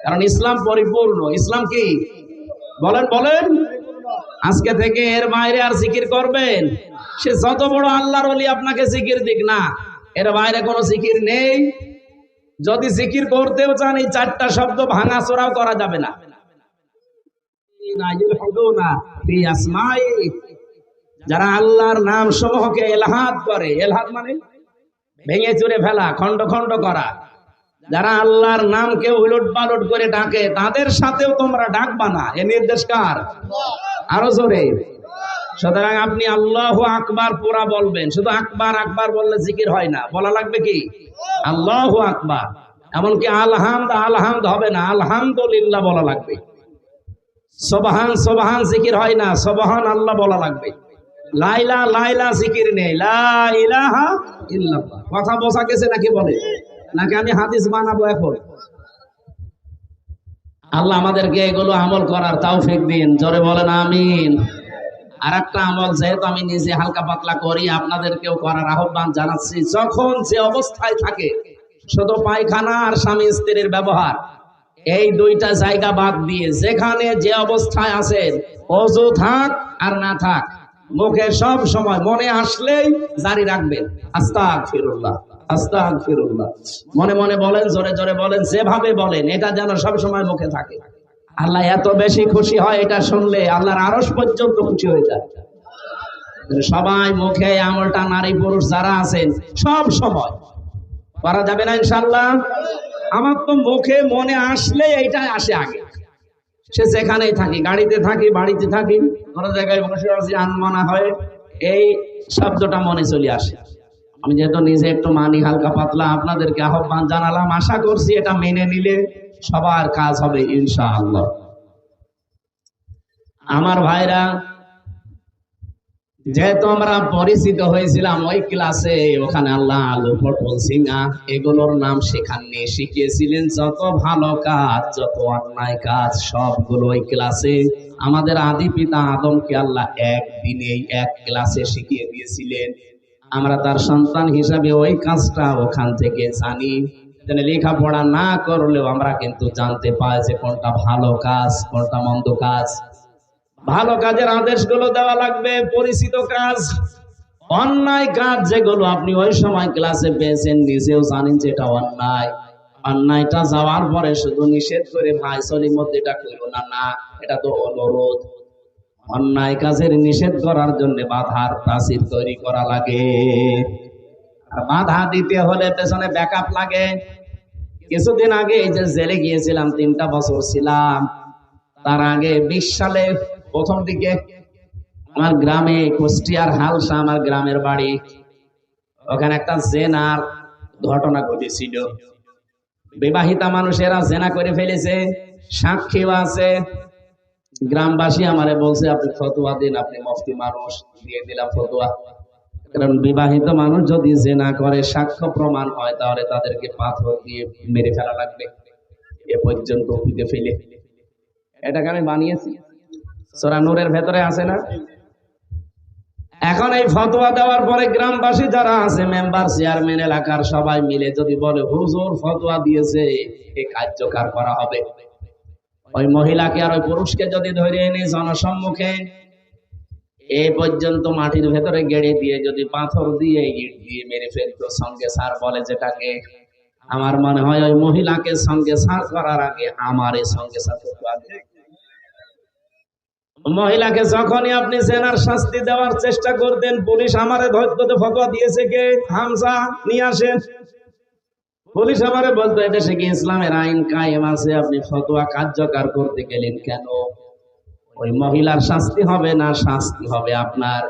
কারণ ইসলাম পরিপূর্ণ। ইসলাম কি বলেন বলেন? আজকে থেকে এর বাইরে আর জিকির করবেন, সে যত বড় আল্লাহর ওলি আপনাকে জিকির দিক না, এর বাইরে কোনো জিকির নেই। যদি জিকির করতেও চান এই চারটা শব্দ ভাঙাচোরাও করা যাবে না। যারা আল্লাহর নাম সমূহকে এলহাদ করে, এলহাদ মানে ভেঙে চুরে ফেলা, খন্ড খন্ড করা, যারা আল্লাহর নামকে উলট পালট করে ডাকে, তাদের সাথেও তোমরা ডাকবা না। এ নির্দেশ কার? আরো জোরে। সুতরাং আপনি আল্লাহু আকবার পুরা বলবেন। শুধু আকবার আকবার বললে জিকির হয় না, বলা লাগবে কি আল্লাহু আকবার। এমনকি আলহামদ আলহামদ হবে না, আলহামদুলিল্লাহ বলা লাগবে। সুবহান সুবহান জিকির হয় না, সুবহান আল্লাহ বলা লাগবে। লাইলা লাইলা জিকির নেই, লা ইলাহা ইল্লাল্লাহ। কথা বোঝা গেছে নাকি বলে? নাকি আমি হাদিস বানাবো এখন? আল্লাহ আমাদেরকে এগুলো আমল করার তৌফিক দিন, জোরে বলেন আমিন। আর একটা আমল যেহেতু আমি নিজে হালকা পাতলা করি, আপনাদেরকেও করার আহ্বান জানাচ্ছি। যখন যে অবস্থায় থাকে, শুধু পায়খানা আর স্বামী স্ত্রীর ব্যবহার, এই দুইটা জায়গা বাদ দিয়ে যেখানে যে অবস্থায় আছেন, ওযু থাক আর না থাক, মুখে সব সময় মনে আসলেই জারি রাখবেন আস্তাগফিরুল্লাহ আস্তাগফিরুল্লাহ। মনে মনে বলেন, জোরে জোরে বলেন, যেভাবে বলেন, এটা যেন সব সময় মুখে থাকে। আল্লাহ এত বেশি খুশি হয় এটা শুনলে, আল্লাহর আরশ পর্যন্ত খুশি হয়ে যায়। সবাই মুখে আমলটা, নারী পুরুষ যারা আছেন, সব সময় করা যাবে না ইনশাআল্লাহ? আমার তো মুখে মনে আসলে এইটা আসে আগে, সে যেখানেই থাকি, গাড়িতে থাকি, বাড়িতে থাকি, কোনো জায়গায় বসে আছি, আনমনা হয়, এই শব্দটা মনে চলে আসে। আমি যেহেতু নিজে একটু মানি হালকা পাতলা, আপনাদেরকে আহ্বান জানালাম, আশা করছি এটা মেনে নিলে সবার কাজ হবে ইনশাআল্লাহ। আমার ভাইরা, যেহেতু আমরা পরিচিত হয়েছিলাম ওই ক্লাসে, ওখানে আল্লাহ আলু পটল সিঙ্গা এগুলোর নাম শেখাননি, শিখিয়েছিলেন যত ভালো কাজ, যত অন্যায় কাজ, সবগুলো ওই ক্লাসে আমাদের আদি পিতা আদমকে আল্লাহ একদিনেই এক ক্লাসে শিখিয়ে দিয়েছিলেন। আমরা তার সন্তান হিসাবে ওই কাজটা ওখান থেকে জানি। লেখাপড়া না করলেও আমরা কিন্তু জানতে পাই যে কোনটা ভালো কাজ, কোনটা মন্দ কাজ। ভালো কাজের আদেশগুলো দেওয়া লাগবে, পরিচিত কাজ। অন্যায় কাজ যেগুলো আপনি ওই সময় ক্লাসে পেয়েছেন, নিজেও জানেন যে এটা অন্যায়, অন্যায়টা যাওয়ার পরে শুধু নিষেধ করে ভাই চলির মধ্যে এটা করো না, না, এটা তো অনুরোধ। অন্যায় কাজের নিষেধ করার জন্য বাধার প্রাচীর তৈরি করা লাগে। বাধা দিতে হলে পেছনে ব্যাকআপ লাগে। কিছুদিন আগে এই যে জেলে গিয়েছিলাম, 3টা বছর ছিলাম। তার আগে 20 সালে প্রথম দিকে আমার গ্রামে, কুষ্টিয়ার হালসা আমার গ্রামের বাড়ি, ওখানে একটা জেনার ঘটনা ঘটেছিল। বিবাহিতা মানুষেরা জেনা করে ফেলেছে, সাক্ষীও আছে। গ্রামবাসী আমারে বলছে, আপনি ফতোয়া দিন, আপনি মুফতি মানুষ। দিয়ে দিলাম ফতোয়া। কারণ বিবাহিত মানুষ যদি জেনা করে, সাক্ষ্য প্রমাণ হয়, তাহলে তাদেরকে পাথর দিয়ে মেরে ফেলা লাগবে, এ পর্যন্ত পুঁতে ফেলে। এটাকে আমি বানিয়েছি, সূরা নূরের ভেতরে আছে না? এখন এই ফতোয়া দেওয়ার পরে গ্রামবাসী যারা আছে, মেম্বার, চেয়ারম্যান, এলাকার সবাই মিলে যদি বলে হুজুর ফতোয়া দিয়েছে, এই কার্যকর করা হবে। ওই মহিলাকে আর ওই পুরুষকে যদি ধরে এনে জনসম্মুখে এই পর্যন্ত মাটির ভেতরে গেড়ে দিয়ে যদি পাথর দিয়ে, ইট দিয়ে মেরে ফেলতো, সঙ্গে সার বলে যেটাকে, আমার মনে হয় ওই মহিলাকে সঙ্গে সার করার আগে আমার এই সঙ্গে সার করতে হবে। মহিলাকে যখনই আপনি জেনার শাস্তি দেওয়ার চেষ্টা করতেন, পুলিশ আমারে ধরতে ফতোয়া দিয়েছে কে, হামজা নিয়ে আসেন। পুলিশ আমারে বলতো, এদেশে কি ইসলামের আইন কায়েম আছে, আপনি ফতোয়া কার্যকর করতে গেলেন কেন? ওই মহিলার শাস্তি হবে না, শাস্তি হবে আপনার।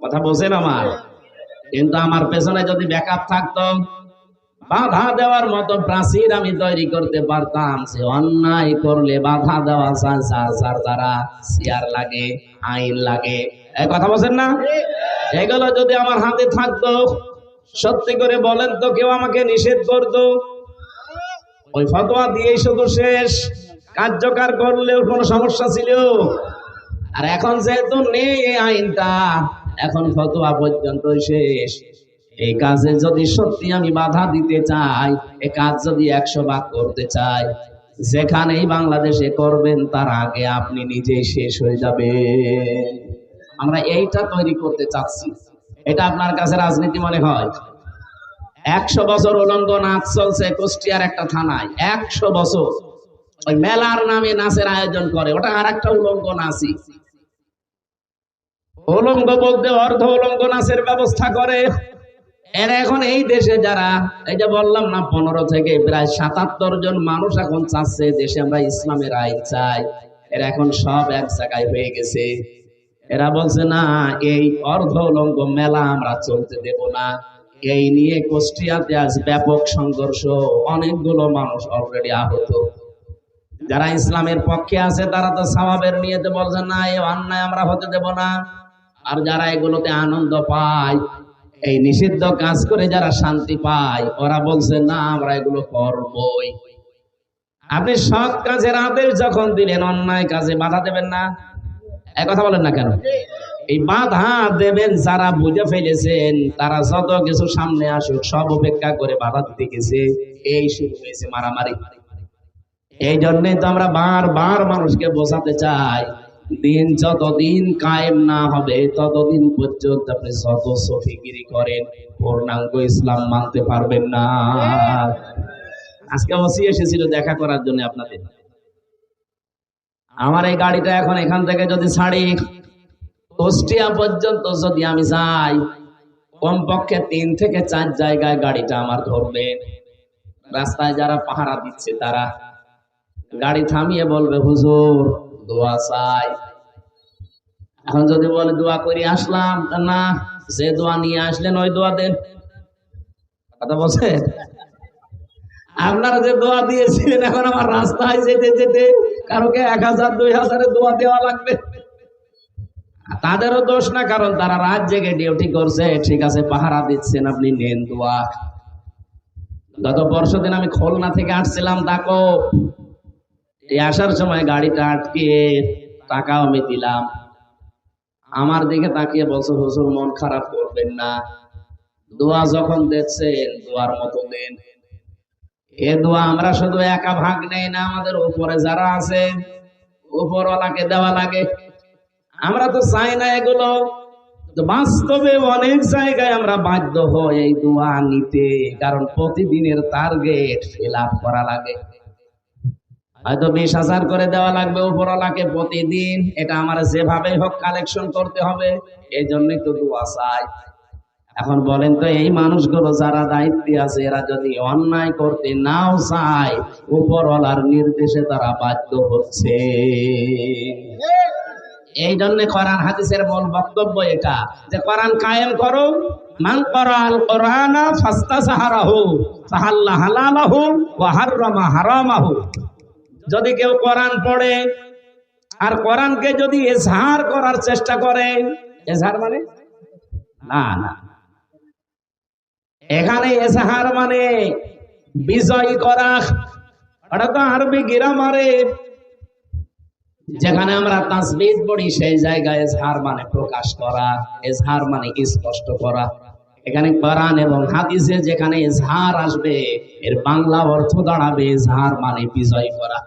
কথা বোঝেন আমার? কিন্তু আমার পেছনে যদি ব্যাকআপ থাকতো, বাধা দেওয়ার মতো প্রাচীর আমি তৈরি করতে পারতাম, যে অন্যায় করলে বাধা দেওয়া যায়, যার দ্বারা চেয়ার লাগে, আইন লাগে। এই কথা বলছেন না? এগুলো যদি আমার হাতে থাকতো, সত্যি করে বলেন তো, কেউ আমাকে নিষেধ করতো? ওই ফতোয়া দিয়েই শুধু শেষ, কার্যকর করলেও কোনো সমস্যা ছিল? আর এখন যেহেতু নেই এই আইনটা, এখন ফতোয়া পর্যন্ত শেষ। এই কাজে যদি সত্যি আমি বাধা দিতে চাই, এই কাজ যদি 100 ভাগ করতে চাই, যেখানেই বাংলাদেশে করবেন তার আগে আপনি নিজেই শেষ হয়ে যাবেন। আমরা এইটা তৈরি করতে চাচ্ছি। এটা আপনার কাছে রাজনীতি মনে হয়? 100 বছর উলঙ্গ নাচ চলছে কুষ্টিয়ার একটা থানায়, 100 বছর। ওই মেলার নামে নাচের আয়োজন করে, ওটা আর একটা উলঙ্গ নাচই। উলঙ্গ বলতে অর্ধ উলঙ্গ নাচের ব্যবস্থা করে। এরা এখন এই দেশে যারা, এই যে বললাম না 15 থেকে প্রায় 77 জন মানুষ এখন চাচ্ছে দেশে আমরা ইসলামের আইন চাই, এরা এখন সব এক জায়গায় হয়ে গেছে। এরা বলছে না, এই অর্ধ উলঙ্গ মেলা আমরা চলতে দেব না। এই নিয়ে কুষ্টিয়াতে আজ ব্যাপক সংঘর্ষ, অনেকগুলো মানুষ অলরেডি আহত। যারা ইসলামের পক্ষে আছে তারা তো সওয়াবের নিয়তে বলছে না, এই অন্যায় আমরা হতে দেব না। আর যারা এগুলোতে আনন্দ পায়, এই নিষিদ্ধ কাজ করে যারা শান্তি পায়, ওরা বলছে না আমরা এগুলো করবই। আপনি সৎ কাজের আদেশ যখন দিলেন, অন্যায় কাজে বাধা দেবেন না? এক কথা বলেন না কেন? এই বাধা দেবেন যারা বুঝে ফেলেছেন, তারা যত কিছু সামনে আসুক সব উপেক্ষা করে বাধা দিতে গেছে। এই শুরু হয়েছে মারামারি। এই জন্যই তো আমরা বারবার মানুষকে বোঝাতে চাই, দিন যতদিন কায়েম না হবে ততদিন পর্যন্ত আপনি যত সফিগিরি করেন পূর্ণাঙ্গ ইসলাম মানতে পারবেন না। আজকে ওসি এসেছিল দেখা করার জন্য আপনাদের। আমার এই গাড়িটা এখন এখান থেকে যদি ছাড়ি, কুষ্টিয়া পর্যন্ত যদি আমি যাই, কমপক্ষে 3 থেকে 4 জায়গায় গাড়িটা আমার ধরবে। রাস্তায় যারা পাহারা দিচ্ছে তারা গাড়ি থামিয়ে বলবে হুজুর দোয়া চাই। এখন যদি বলে দোয়া করে আসলাম, না, যে দোয়া নিয়ে আসলেন ওই দোয়া দেন। কথা বলছেন? আপনারা যে দোয়া দিয়েছিলেন, এখন আমার রাস্তায় যেতে যেতে কারোকে 1000 2000 দোয়া দেওয়া লাগবে। তাদেরও দোষ না, কারণ তারা রাত জেগে ডিউটি করছে, ঠিক আছে পাহারা দিচ্ছেন, আপনি নেন দোয়া। গত পরশুদিন আমি খুলনা থেকে আসছিলাম দেখো, এই আসার সময় গাড়িটা আটকে টাকাও আমি দিলাম। আমার দিকে তাকিয়ে বলছে হুজুর মন খারাপ করবেন না, দোয়া যখন দেখছেন দোয়ার মতো দেন। এ দোয়া আমরা শুধু একা ভাগ নেই না, আমাদের উপরে যারা আছে উপরওয়ালাকে দেওয়া লাগে। আমরা তো চাই না এগুলো, বাস্তবে অনেক জায়গায় আমরা বাধ্য হই এই দোয়া নিতে, কারণ প্রতিদিনের টার্গেট ফিল আপ করা লাগে। হয়তো 20,000 করে দেওয়া লাগবে উপরওয়ালাকে প্রতিদিন, এটা আমার যেভাবে হোক কালেকশন করতে হবে। এই জন্যই তো দোয়া চাই। এখন বলেন তো, এই মানুষগুলো যারা দায়িত্বে আছে, এরা যদি অন্যায় করতে নাও চায়, উপরওয়ালার নির্দেশে তারা বাধ্য হচ্ছে। এই জন্য কোরআন হাদিসের মূল বক্তব্য এটা, যে কোরআন কায়েম করো। মান ক্বারাআল কোরআনা ফাস্তাযহারাহু ফাহাল্লা হালালাহু ওয়া হাররামা হারামাহু। যদি কেউ কোরআন পড়ে আর কোরআনকে যদি ইজহার করার চেষ্টা করে, ইজহার মানে না না, এখানে ইজহার মানে বিজয় করা। ওটা তো আরবি গ্রামারে, যেখানে আমরা তাসবিহ পড়ি সেই জায়গায় ইজহার মানে প্রকাশ করা, ইজহার মানে স্পষ্ট করা। এখানে কোরআন এবং হাদিসে যেখানে ইজহার আসবে, এর বাংলা অর্থ দাঁড়াবে ইজহার মানে বিজয় করা।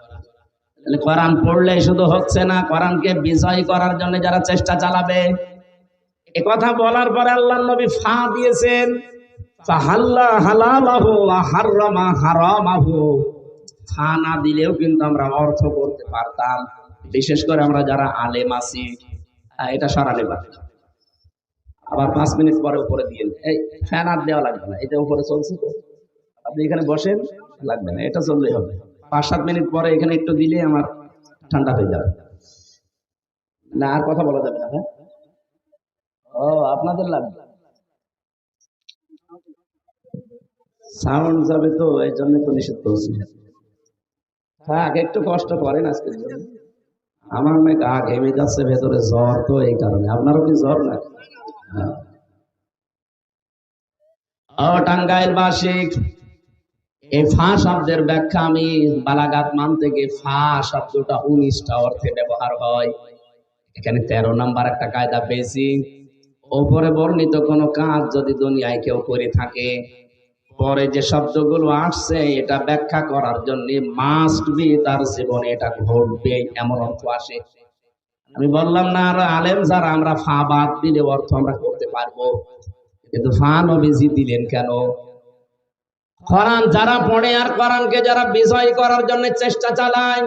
তাহলে কোরআন পড়লে শুধু হচ্ছে না, কোরআনকে বিজয় করার জন্য যারা চেষ্টা চালাবে। এ কথা বলার পরে আল্লাহর নবী ফা দিয়েছেন, ফাহাল্লা হালালাহু ওয়া হাররামা হারামাহু। ফা না দিলেও কিন্তু আমরা অর্থ করতে পারতাম, বিশেষ করে আমরা যারা আলেম আছি। এটা সরালে পারে। আবার 5 মিনিট পরে উপরে দিয়ে এই ফ্যান আর দেওয়া লাগবে না, এটা উপরে চলছে তো, আপনি এখানে বসেন, লাগবে না, এটা চললেই হবে। 5-7 মিনিট পরে এখানে একটু দিলে আমার ঠান্ডা হয়ে যাবে। না আর কথা বলা যাবে না। হ্যাঁ, ও আপনাদের লাগবে, সাউন্ড যাবে তো, এই জন্য তো নিষেধ করছি। থাক, একটু কষ্ট করেন আজকের জন্য। আমার অনেক গা ঘেমে যাচ্ছে ভেতরে, জ্বর তো, এই কারণে। আপনারও কি জ্বর না? ও টাঙ্গাইলবাসী, এই ফা শব্দের ব্যাখ্যা আমি বালাগাত মান থেকে ফা শব্দটা 19টা অর্থে ব্যবহার হয়। এখানে 13 নাম্বার একটা কায়দা পেয়েছি। ওপরে বর্ণিত কোন কাজ যদি দুনিয়ায় কেউ করে থাকে, পরে যে শব্দগুলো আসছে এটা ব্যাখ্যা করার জন্য মাস্ট বি তার জীবনে এটা ঘটবে, এমন অর্থ আসে। আমি বললাম না, আর আলেম যারা আমরা ফা বাদ দিলে অর্থ আমরা করতে পারবো, কিন্তু ফা নবীজি দিলেন কেন? কোরআন যারা পড়ে আর কোরআনকে যারা বিজয় করার জন্য চেষ্টা চালায়,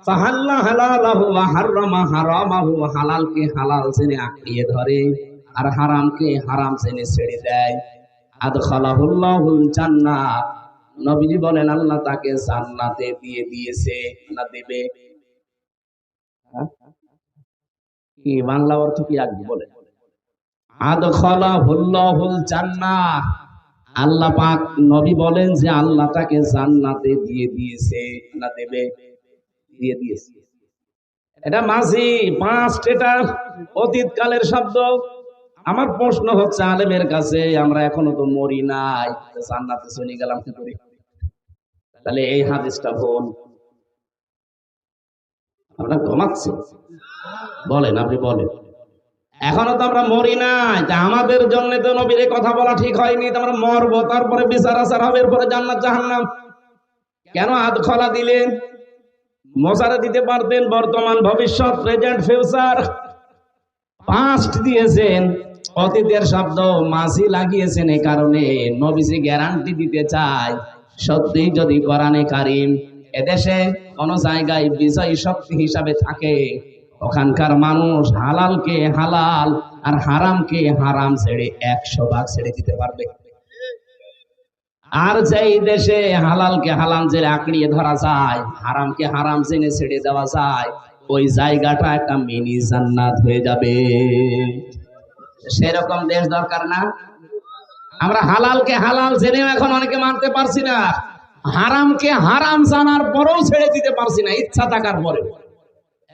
ফাহাল্লা হালালাহু ওয়া হাররামা হারামাহু, হালালকে হালাল জেনে আঁকড়িয়ে ধরে আর হারামকে হারাম জেনে ছেড়ে দেয়, আদখালাহুল্লাহুল জান্নাহ, নবীজি বলেন আল্লাহ তাকে জান্নাতে দিয়ে দিয়েছে না দেবে। কি বাংলা অর্থ কি রাখবি বলে? আদখালাহুল্লাহুল জান্নাহ, আল্লাহ পাক নবী বলেন যে আল্লাহ তাকে জান্নাতে দিয়ে দিয়েছে না দেবে, দিয়ে দিয়েছে। এটা মাঝি পাস্ট, এটা অতীতকালের শব্দ। আমার প্রশ্ন হচ্ছে আলেমের কাছে, আমরা এখনো তো মরি নাই, জান্নাতে চলে গেলাম কি করে? তাহলে এই হাদিসটা ভুল। আমরা ঘুমাচ্ছি, বলেন, আপনি বলেন। এখনো তো আমরা মরি নাই, আমাদের জন্য তো নবীর কথা বলা ঠিক হয়নি। আমরা মরবো, তারপরে বিচার আচার হবে, এরপরে জান্নাত জাহান্নাম। কেন আদখলা দিলেন? মোসারে দিতে পারতেন বর্তমান, ভবিষ্যৎ, প্রেজেন্ট, ফিউচার। পাস্ট দিয়েছেন, অতীতের শব্দ মাঝি লাগিয়েছেন। এই কারণে নবীজি গ্যারান্টি দিতে চায়, সত্যি যদি কোরআনে কারীম এদেশে কোন জায়গায় বিজয়ী শক্তি হিসাবে থাকে, ওখানকার মানুষ হালালকে হালাল আর হারামকে হারাম ছেড়ে 100 ভাগ ছেড়ে দিতে পারবে। আর যেই দেশে হালালকে হালাল জেনে আঁকড়িয়ে ধরা যায়, হারামকে হারাম জেনে ছেড়ে দেওয়া যায়, ওই জায়গাটা একটা মিনি জান্নাত হয়ে যাবে। সেরকম দেশ দরকার না? আমরা হালালকে হালাল জেনেও এখন অনেকে মানতে পারছি না, হারামকে হারাম জানার পরেও ছেড়ে দিতে পারছি না, ইচ্ছা থাকার পরে।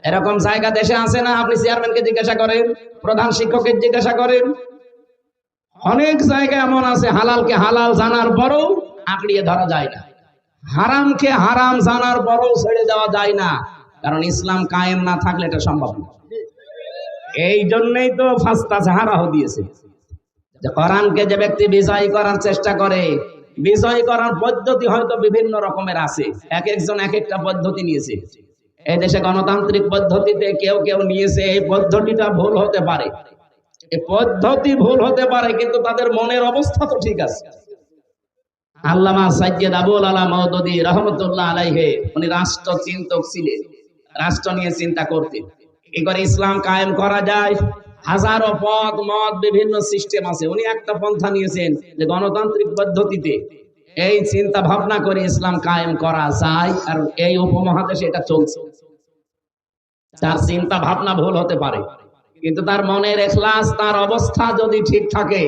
এরকম জায়গা দেশে আছে না? আপনি চেয়ারম্যানকে জিজ্ঞাসা করেন, প্রধান শিক্ষককে জিজ্ঞাসা করেন, অনেক জায়গা এমন আছে হালালকে হালাল জানার পরেও আঁকড়িয়ে ধরা যায় না, হারামকে হারাম জানার পরেও ছেড়ে দেওয়া যায় না। কারণ ইসলাম কায়েম না থাকলে এটা সম্ভব না। এই জন্যই তো ফাস্তা জাহারাহ দিয়েছে, যে কোরআনকে যে ব্যক্তি বিজয় করার চেষ্টা করে, বিজয় করার পদ্ধতি হয়তো বিভিন্ন রকমের আছে, এক একজন এক একটা পদ্ধতি নিয়েছে। এই দেশে গণতান্ত্রিক পদ্ধতিতে কেউ কেউ নিয়েছে, এই পদ্ধতিটা ভুল হতে পারে, এই পদ্ধতি ভুল হতে পারে, কিন্তু তাদের মনের অবস্থা তো ঠিক আছে। আল্লামা সাইয়্যিদ আবুল আলা মাওদুদী রাহমাতুল্লাহ আলাইহি, উনি রাষ্ট্র চিন্তক ছিলেন, রাষ্ট্র নিয়ে চিন্তা করতেন, কি করে ইসলাম কায়েম করা যায়। হাজারো পথ মত বিভিন্ন সিস্টেম আছে, উনি একটা পন্থা নিয়েছেন যে গণতান্ত্রিক পদ্ধতিতে এই চিন্তা ভাবনা করে ইসলাম কায়েম করা যায়। আর এই উপমহাদেশে এটা চলছে। তার চিন্তা ভাবনা ভুল হতে পারে, কিন্তু তার মনের ইখলাস, তার অবস্থা যদি ঠিক থাকে,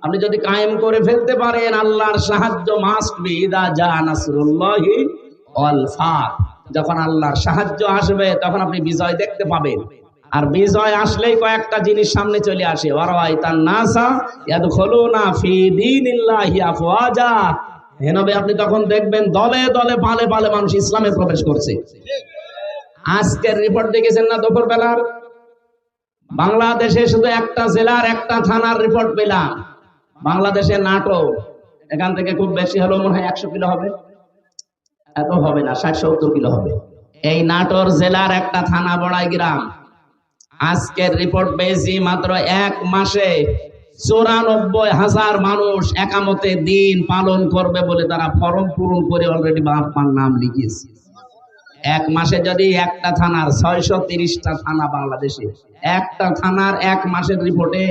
আপনি যদি কায়েম করে ফেলতে পারেন, আল্লাহর সাহায্য মাস্ট বি ইদা জা নাসরুল্লাহি ওয়াল ফাত। যখন আল্লাহর সাহায্য আসবে তখন আপনি বিজয় দেখতে পাবেন। আর বিজয় আসলেই কয়েকটা জিনিস সামনে চলে আসে, ওয়ারাইতান নাসা ইয়াদখুলুনা ফি দীনিল্লাহি আফওয়াজা। হে নবী, আপনি তখন দেখবেন দলে দলে পালে পালে মানুষ ইসলামে প্রবেশ করছে। আজকের রিপোর্ট দেখেছেন না দুপুরবেলার? বাংলাদেশে শুধু একটা জেলার একটা থানার রিপোর্ট পেলাম। বাংলাদেশে নাটোর, এখান থেকে খুব বেশি হলেও মনে হয় 100 কিলো হবে, এত হবে না, 60-70 কিলো হবে। এই নাটোর জেলার একটা থানা বড়াই গ্রাম, আজকের রিপোর্ট পেয়েছি মাত্র 1 মাসে 94,000 মানুষ একামতে দিন পালন করবে বলে তারা ফরম পূরণ করে অলরেডি বাপ্পার নাম লিখিয়েছে। 1 মাসে যদি একটা থানার 630টা থানা বাংলাদেশে, একটা থানার 1 মাসের রিপোর্টে,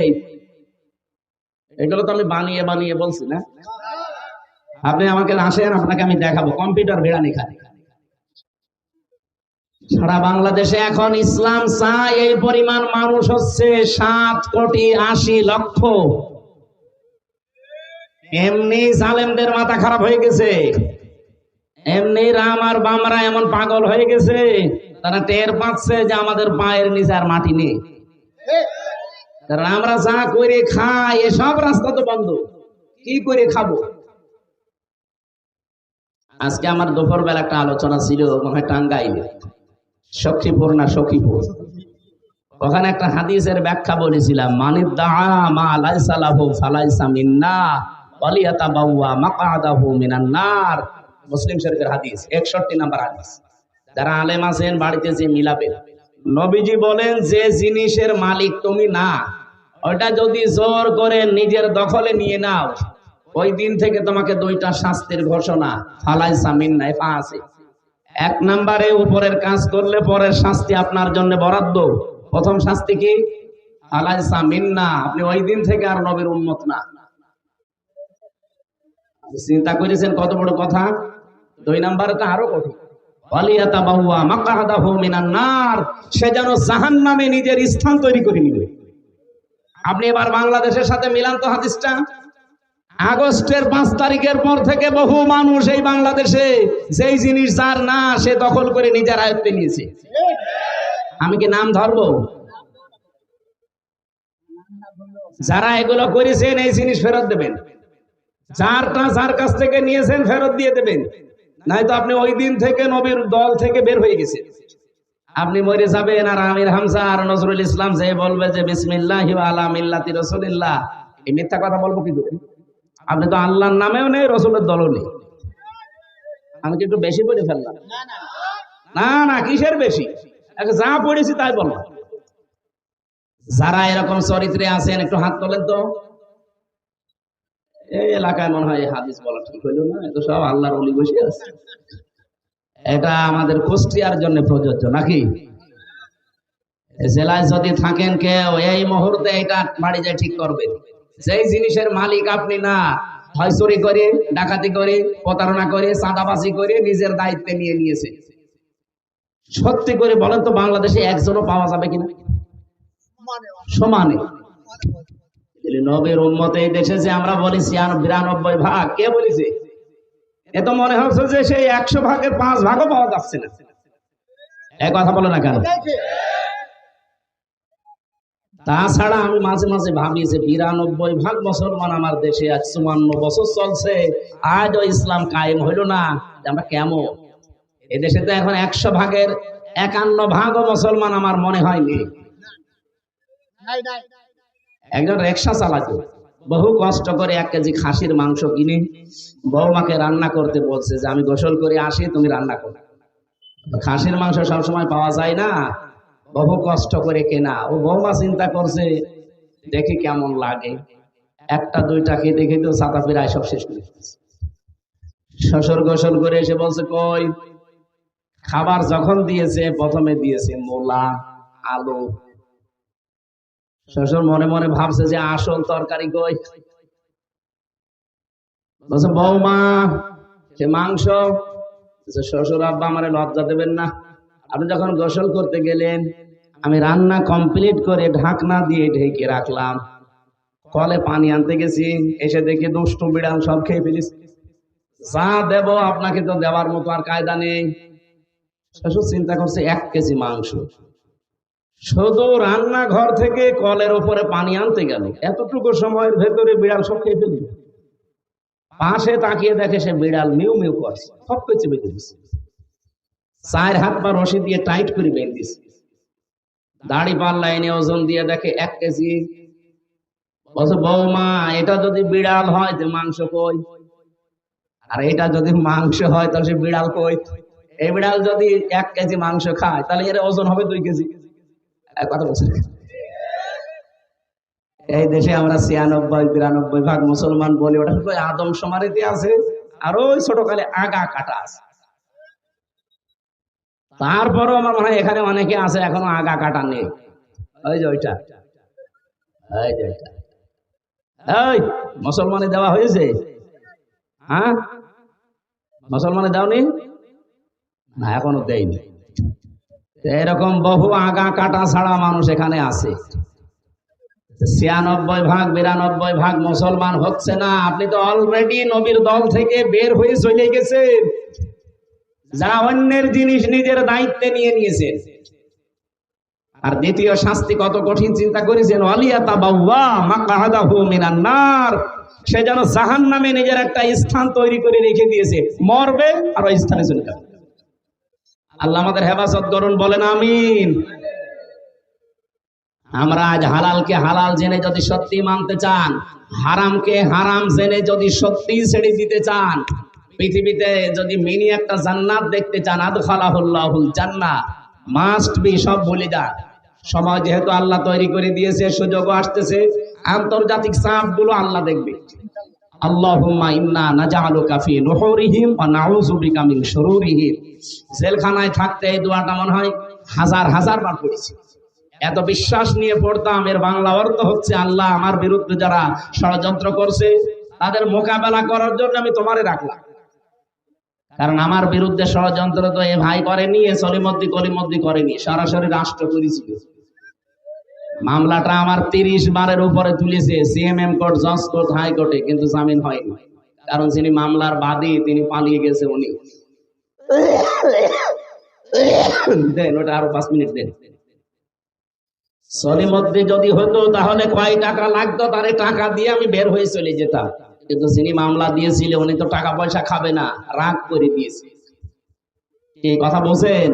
এগুলো তো আমি বানিয়ে বানিয়ে বলছি না। আপনি আমাকে আসেন, আপনাকে আমি দেখাবো কম্পিউটার ভেড়া এখানে। সারা বাংলাদেশে এখন ইসলাম চায় এই পরিমাণ মানুষ হচ্ছে 7,80,00,000। এমনি জালেমদের মাথা খারাপ হয়ে গেছে, এমনি রাম আর বামরা এমন পাগল হয়ে গেছে, তারা টের পাচ্ছে যে আমাদের পায়ের নিচে আর মাটি নেই। আমরা যা করে খাই এসব রাস্তা তো বন্ধ, কি করে খাবো? আজকে আমার দুপুর বেলা একটা আলোচনা ছিল মনে হয় টাঙ্গাইলে, সখীপুর না সখীপুর, ওখানে একটা হাদিসের ব্যাখ্যা বলেছিলাম, মানিদ দাআ মা লাইসা লাহু ফালাইসা মিন্না ওয়ালিয়াতাবাওয়া মাকআদাহু মিনান নার। মুসলিম শরীফের হাদিস, 61 নম্বর হাদিস। যারা আলেম আছেন বাড়িতে যে মিলাবেন। নবীজি বলেন, যে জিনিসের মালিক তুমি না, ওটা যদি জোর করে নিজের দখলে নিয়ে নাও, ওই দিন থেকে তোমাকে দুইটা শাস্তির ঘোষণা, ফালাইসা মিন্না, এফা আছে। এক নম্বরে উপরের কাজ করলে পরের শাস্তি আপনার জন্য বরাদ্দ। প্রথম শাস্তি কি? ফালাইসা মিন্না, আপনি ওই দিন থেকে আর নবীর উম্মত না। চিন্তা করেছেন কত বড় কথা? দুই নম্বরটা আরো কঠিন, ওয়ালিয়াতাবাওয়া মাকআদাহু মিনান নার, সে যেন জাহান্নামে নিজের স্থান তৈরি করে নিবে। আপনি এবার বাংলাদেশের সাথে মিলান তো হাদিসটা। আগস্টের 5 তারিখের পর থেকে বহু মানুষ এই বাংলাদেশে যেই জিনিস যার না, সে দখল করে নিজের আয়ত্তে নিয়েছে। আমি কি নাম ধরবো? যারা এগুলো করেছেন এই জিনিস ফেরত দেবেন, যার কাছ থেকে নিয়েছেন ফেরত দিয়ে দেবেন, নয়তো আপনি ওই দিন থেকে নবীর দল থেকে বের হয়ে গেছেন। আপনি মরে যাবেন আর আমির হামজা আর নজরুল ইসলাম যে বলবে যে বিসমিল্লাহি ওয়া আলা মিল্লাতি রাসূলিল্লাহ, এই মিথ্যা কথা বলবো কি করে? আপনি তো আল্লাহর নামেও নেই, রসুলের দলও নেই। আমি কি একটু বেশি পড়ে ফেললাম? না না, কিসের বেশি, যা পড়েছি তাই বললাম। যারা এরকম চরিত্রে আছেন একটু হাত তোলেন তো। এই এলাকায় মনে হয় হাদিস বলা ঠিক হইল না, এত সব আল্লাহর ওলি বসে আছে। এটা আমাদের কুষ্টিয়ার জন্য প্রযোজ্য নাকি? জেলায় যদি থাকেন কেউ, এই মুহূর্তে এটা বাড়ি যায় ঠিক করবে। যেই জিনিসের মালিক আপনি না, হয় চুরি করে, ডাকাতি করে, প্রতারণা করে, চাঁদাবাজি করে নিজের দায়িত্বে নিয়ে নিয়েছে। সত্যি করে বলেন তো, বাংলাদেশে একজনও পাওয়া যাবে কিনা সমানে? নবীর উম্মত এই দেশে যে আমরা বলি 92 ভাগ, কে বলেছে? এ তো মনে হচ্ছে যে সেই 100 ভাগের 5 ভাগও পাওয়া যাচ্ছে না। এক কথা বলে না কেন? তাছাড়া আমি মাঝে মাঝে ভাবি যে 92 ভাগ মুসলমান আমার দেশে, আজ 54 বছর চলছে, আজও ইসলাম কায়েম হইল না। আমরা কেমন? এদেশে তো এখন 100 ভাগের 51 ভাগও মুসলমান আমার মনে হয়নি। একজন রিকশা চালাতো, বহু কষ্ট করে 1 কেজি খাসির মাংস কিনে বৌমাকে রান্না করতে বলছে যে আমি গোসল করে আসি, তুমি রান্না করো। খাসির মাংস সবসময় পাওয়া যায় না, বহু কষ্ট করে কেনা। ও বৌমা চিন্তা করছে দেখি কেমন লাগে, 1টা 2টা খেতে খেতে ছাতা প্রায় সব শেষ করে ফেলেছে। শ্বশুর গোসল করে এসে বলছে, কই খাবার যখন দিয়েছে প্রথমে দিয়েছে মূলা, আলু। শ্বশুর মনে মনে ভাবছে যে আসল তরকারি কই? বলছে বৌমা সে মাংস। শ্বশুর, আব্বা আমারে লজ্জা দেবেন না, আপনি যখন গোসল করতে গেলেন আমি রান্না কমপ্লিট করে ঢাকনা দিয়ে ঢেকে রাখলাম, কলে পানি আনতে গেছি, এসে দেখি দুষ্টু বিড়াল সব খেয়ে ফেলিস। যা দেব আপনাকে তো দেওয়ার মতো আর কায়দা নেই। শ্বশুর চিন্তা করছে 1 কেজি মাংস, শুধু রান্নাঘর থেকে কলের উপরে পানি আনতে গেল, এতটুকু সময়ের ভেতরে বিড়াল সব খেয়ে ফেলি। পাশে তাকিয়ে দেখে সে বিড়াল মিউ মিউ করছে, সব কিছু বেঁধে দিচ্ছে, 4 হাত পা রশি দিয়ে টাইট করে বেঁধে দিচ্ছে। দাড়ি পাল্লা এনে ওজন দিয়ে দেখে 1 কেজি। বলছে বৌমা এটা যদি বিড়াল হয় তো মাংস কই? আর এটা যদি মাংস হয় তাহলে সে বিড়াল কই? এই বিড়াল যদি 1 কেজি মাংস খায় তাহলে এর ওজন হবে 2 কেজি। কথা বলছে। এই দেশে আমরা 96-92 ভাগ মুসলমান বলি, ওটা শুধু আদম সমারিতে আছে, আর ওই ছোটকালে আগা কাটা আছে। তারপরও আমার মনে হয় এখানে অনেকে আছে এখনো আগা কাটা নেই। ওই যে ওইটা, এই যে ওইটা, এই মুসলমানে দেওয়া হয়েছে? হ্যাঁ, মুসলমানে দাওনি না, এখনো দেয়নি। এরকম বহু আগা কাটা ছাড়া মানুষ এখানে আছে। 96 ভাগ 92 ভাগ মুসলমান হচ্ছে না। আপনি তো অলরেডি নবীর দল থেকে বের হয়ে চলে গেছেন, যারা অন্যের জিনিস নিজের দায়িত্বে নিয়ে নিয়েছেন। আর দ্বিতীয় শাস্তি কত কঠিন চিন্তা করেছেন, ওয়ালিয়াতাবাওয়া মাকআদাহু মিনান নার, সে যেন জাহান্নামে নিজের একটা স্থান তৈরি করে রেখে দিয়েছে, মরবে আর ওই স্থানে চলে যাবে। আল্লাহ আমাদের হেফাজত করুন, বলেন আমিন। আমরা আজ হালালকে হালাল জেনে যদি সত্যি মানতে চান, হারামকে হারাম জেনে যদি সত্যি ছেড়ে দিতে চান, পৃথিবীতে যদি মিনি একটা জান্নাত দেখতে চান, আদখালাহুল্লাহুল জান্নাহ, মাস্ট বি সব ভুলে যান। সময় যেহেতু আল্লাহ তৈরি করে দিয়েছে, সুযোগও আসতেছে, আন্তর্জাতিক চাপগুলো আল্লাহ দেখবে। আল্লাহুম্মা ইন্না নাজআলুকা ফি নুহুরিহিম ওয়া নাউযু বিকা মিন শুরুরিহিম। জেলখানায় থাকতে এই দোয়াটা মনে হয় হাজার হাজার বার পড়েছি। এত বিশ্বাস নিয়ে পড়তাম। এর বাংলা অর্থ হচ্ছে, আল্লাহ আমার বিরুদ্ধে যারা ষড়যন্ত্র করছে তাদের মোকাবেলা করার জন্য আমি তোমারে রাখলাম। কারণ আমার বিরুদ্ধে ষড়যন্ত্র তো এ ভাই করেনি, এ কলিমদ্দি করেনি, সরাসরি রাষ্ট্র করেছিল। মামলাটা আমার 30 বারের উপরে তুলেছে, সিএমএম কোর্ট, জজ কোর্ট, হাইকোর্টে, কিন্তু জামিন হয়নি। কারণ যিনি মামলার বাদী তিনি পালিয়ে গেছে। উনি দেন ওটা আরো 5 মিনিট দেন। সলিমদ্দি যদি হতো তাহলে কয় টাকা লাগতো, তারে টাকা দিয়ে আমি বের হয়ে চলে যেতাম। কিন্তু যিনি মামলা দিয়েছিল উনি তো টাকা পয়সা খাবে না, রাগ করে দিয়েছে। কি কথা বলছেন?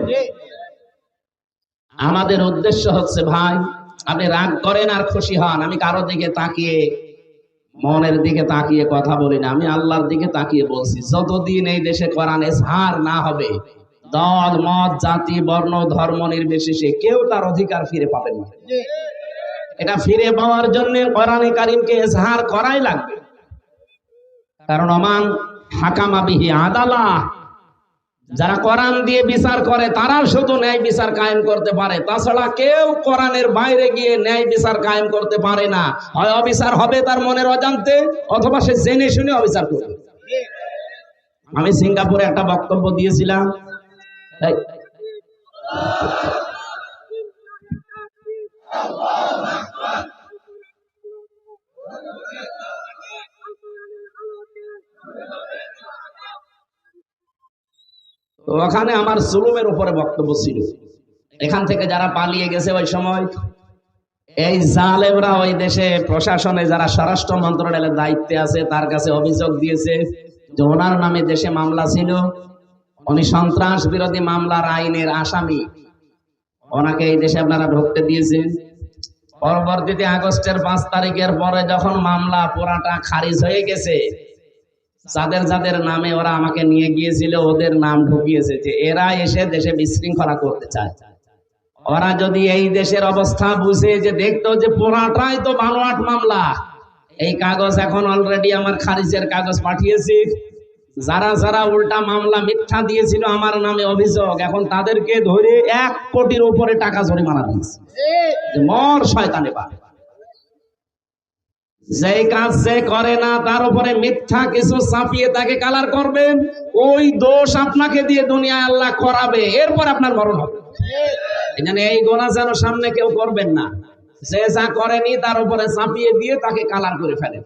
আমাদের উদ্দেশ্য হচ্ছে, ভাই আপনি রাগ করেন আর খুশি হন, আমি কারো দিকে তাকিয়ে, মনের দিকে তাকিয়ে কথা বলি না, আমি আল্লাহর দিকে তাকিয়ে বলছি। যতদিন এই দেশে কোরআন এজহার না হবে, দল মত জাতি বর্ণ ধর্ম নির্বিশেষে কেউ তার অধিকার ফিরে পাবেন না। এটা ফিরে পাওয়ার জন্য কোরআনে কারীমকে এজহার করাই লাগবে। কারণ ওমান হাকামা বিহি আদালা, যারা কোরআন দিয়ে বিচার করে তারা শুধু ন্যায় বিচার কায়েম করতে পারে, তাছাড়া কেউ কোরআনের বাইরে গিয়ে ন্যায় বিচার কায়েম করতে পারে না। হয় অবিচার হবে তার মনের অজান্তে, অথবা সে জেনে শুনে অবিচার করবে। আমি সিঙ্গাপুরে একটা বক্তব্য দিয়েছিলাম, ওখানে আমার জুলুমের উপরে বক্তব্য ছিল। এখান থেকে যারা পালিয়ে গেছে ওই সময়, এই জালেমরা ওই দেশে প্রশাসনে যারা স্বরাষ্ট্র মন্ত্রণালয়ের দায়িত্বে আছে তার কাছে অভিযোগ দিয়েছে যে ওনার নামে দেশে মামলা ছিল, উনি সন্ত্রাস বিরোধী মামলার আইনের আসামি, ওনাকে এই দেশে আপনারা ঢুকতে দিয়েছেন। পরবর্তীতে আগস্টের 5 তারিখের পরে যখন মামলা পুরাটা খারিজ হয়ে গেছে, যাদের যাদের নামে ওরা আমাকে নিয়ে গিয়েছিল ওদের নাম ঢুকিয়েছে যে এরা এসে দেশে বিশৃঙ্খলা করতে চায়। ওরা যদি এই দেশের অবস্থা বুঝে যে দেখতো যে পুরাটাই তো বানোয়াট মামলা, এই কাগজ এখন অলরেডি আমার খারিজের কাগজ পাঠিয়েছি, যারা যারা উল্টা মামলা মিথ্যা দিয়েছিল আমার নামে অভিযোগ, এখন তাদেরকে ধরে 1 কোটির উপরে টাকা জরিমানা দিয়েছে। মর শয়তানে বা, যে কাজ যে করে না তার উপরে মিথ্যা কিছু চাপিয়ে তাকে কালার করবেন, ওই দোষ আপনাকে দিয়ে দুনিয়ায় আল্লাহ করাবে, এরপর আপনার মরণ হবে। এখানে এই গোনা যেন সামনে কেউ করবেন না, যে যা করেনি তার উপরে চাপিয়ে দিয়ে তাকে কালার করে ফেলে।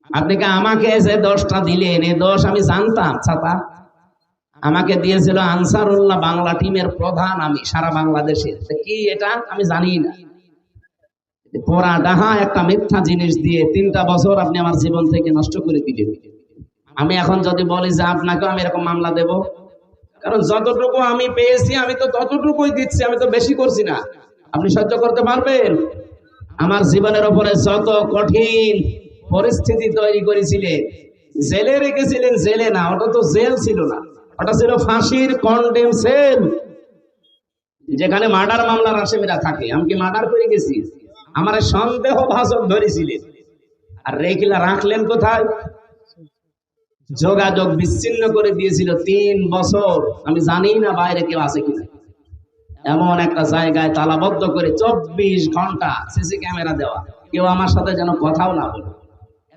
আপনি কি আমাকে যে দোষটা দিলেন, এই দোষ আমি জানতাম? ছাতা আমাকে দিয়েছিল আনসারুল্লাহ বাংলা টিমের প্রধান, আমি সারা বাংলাদেশের। কি এটা আমি জানি না। পোড়া ডাহা একটা মিথ্যা জিনিস দিয়ে 3টা বছর আপনি আমার জীবন থেকে নষ্ট করে দিলেন। আমি এখন যদি বলি যে আপনাকেও আমি এরকম মামলা দেব, কারণ যতটুকু আমি পেয়েছি আমি তো ততটুকুই দিচ্ছি, আমি তো বেশি করছি না। আপনি সহ্য করতে পারবেন? আমার জীবনের উপরে যত কঠিন পরিস্থিতি তৈরি করেছিলেন, জেলে রেখেছিলেন, জেলে না, ওটা তো জেল ছিল না, ওটা ছিল ফাঁসির কন্ডেম সেল, যেখানে মার্ডার মামলার আসামিরা থাকে। আমি কি মার্ডার করে গেছি? আমার সন্দেহ ভাজক ধরেছিলেন, আর রেখিলা রাখলেন কোথায়? যোগাযোগ বিচ্ছিন্ন করে দিয়েছিল 3 বছর। আমি জানি না বাইরে কেউ আছে কিনা, এমন একটা জায়গায় তালাবদ্ধ করে 24 ঘন্টা সিসি ক্যামেরা দেওয়া, কেউ আমার সাথে যেন কথাও না বলে।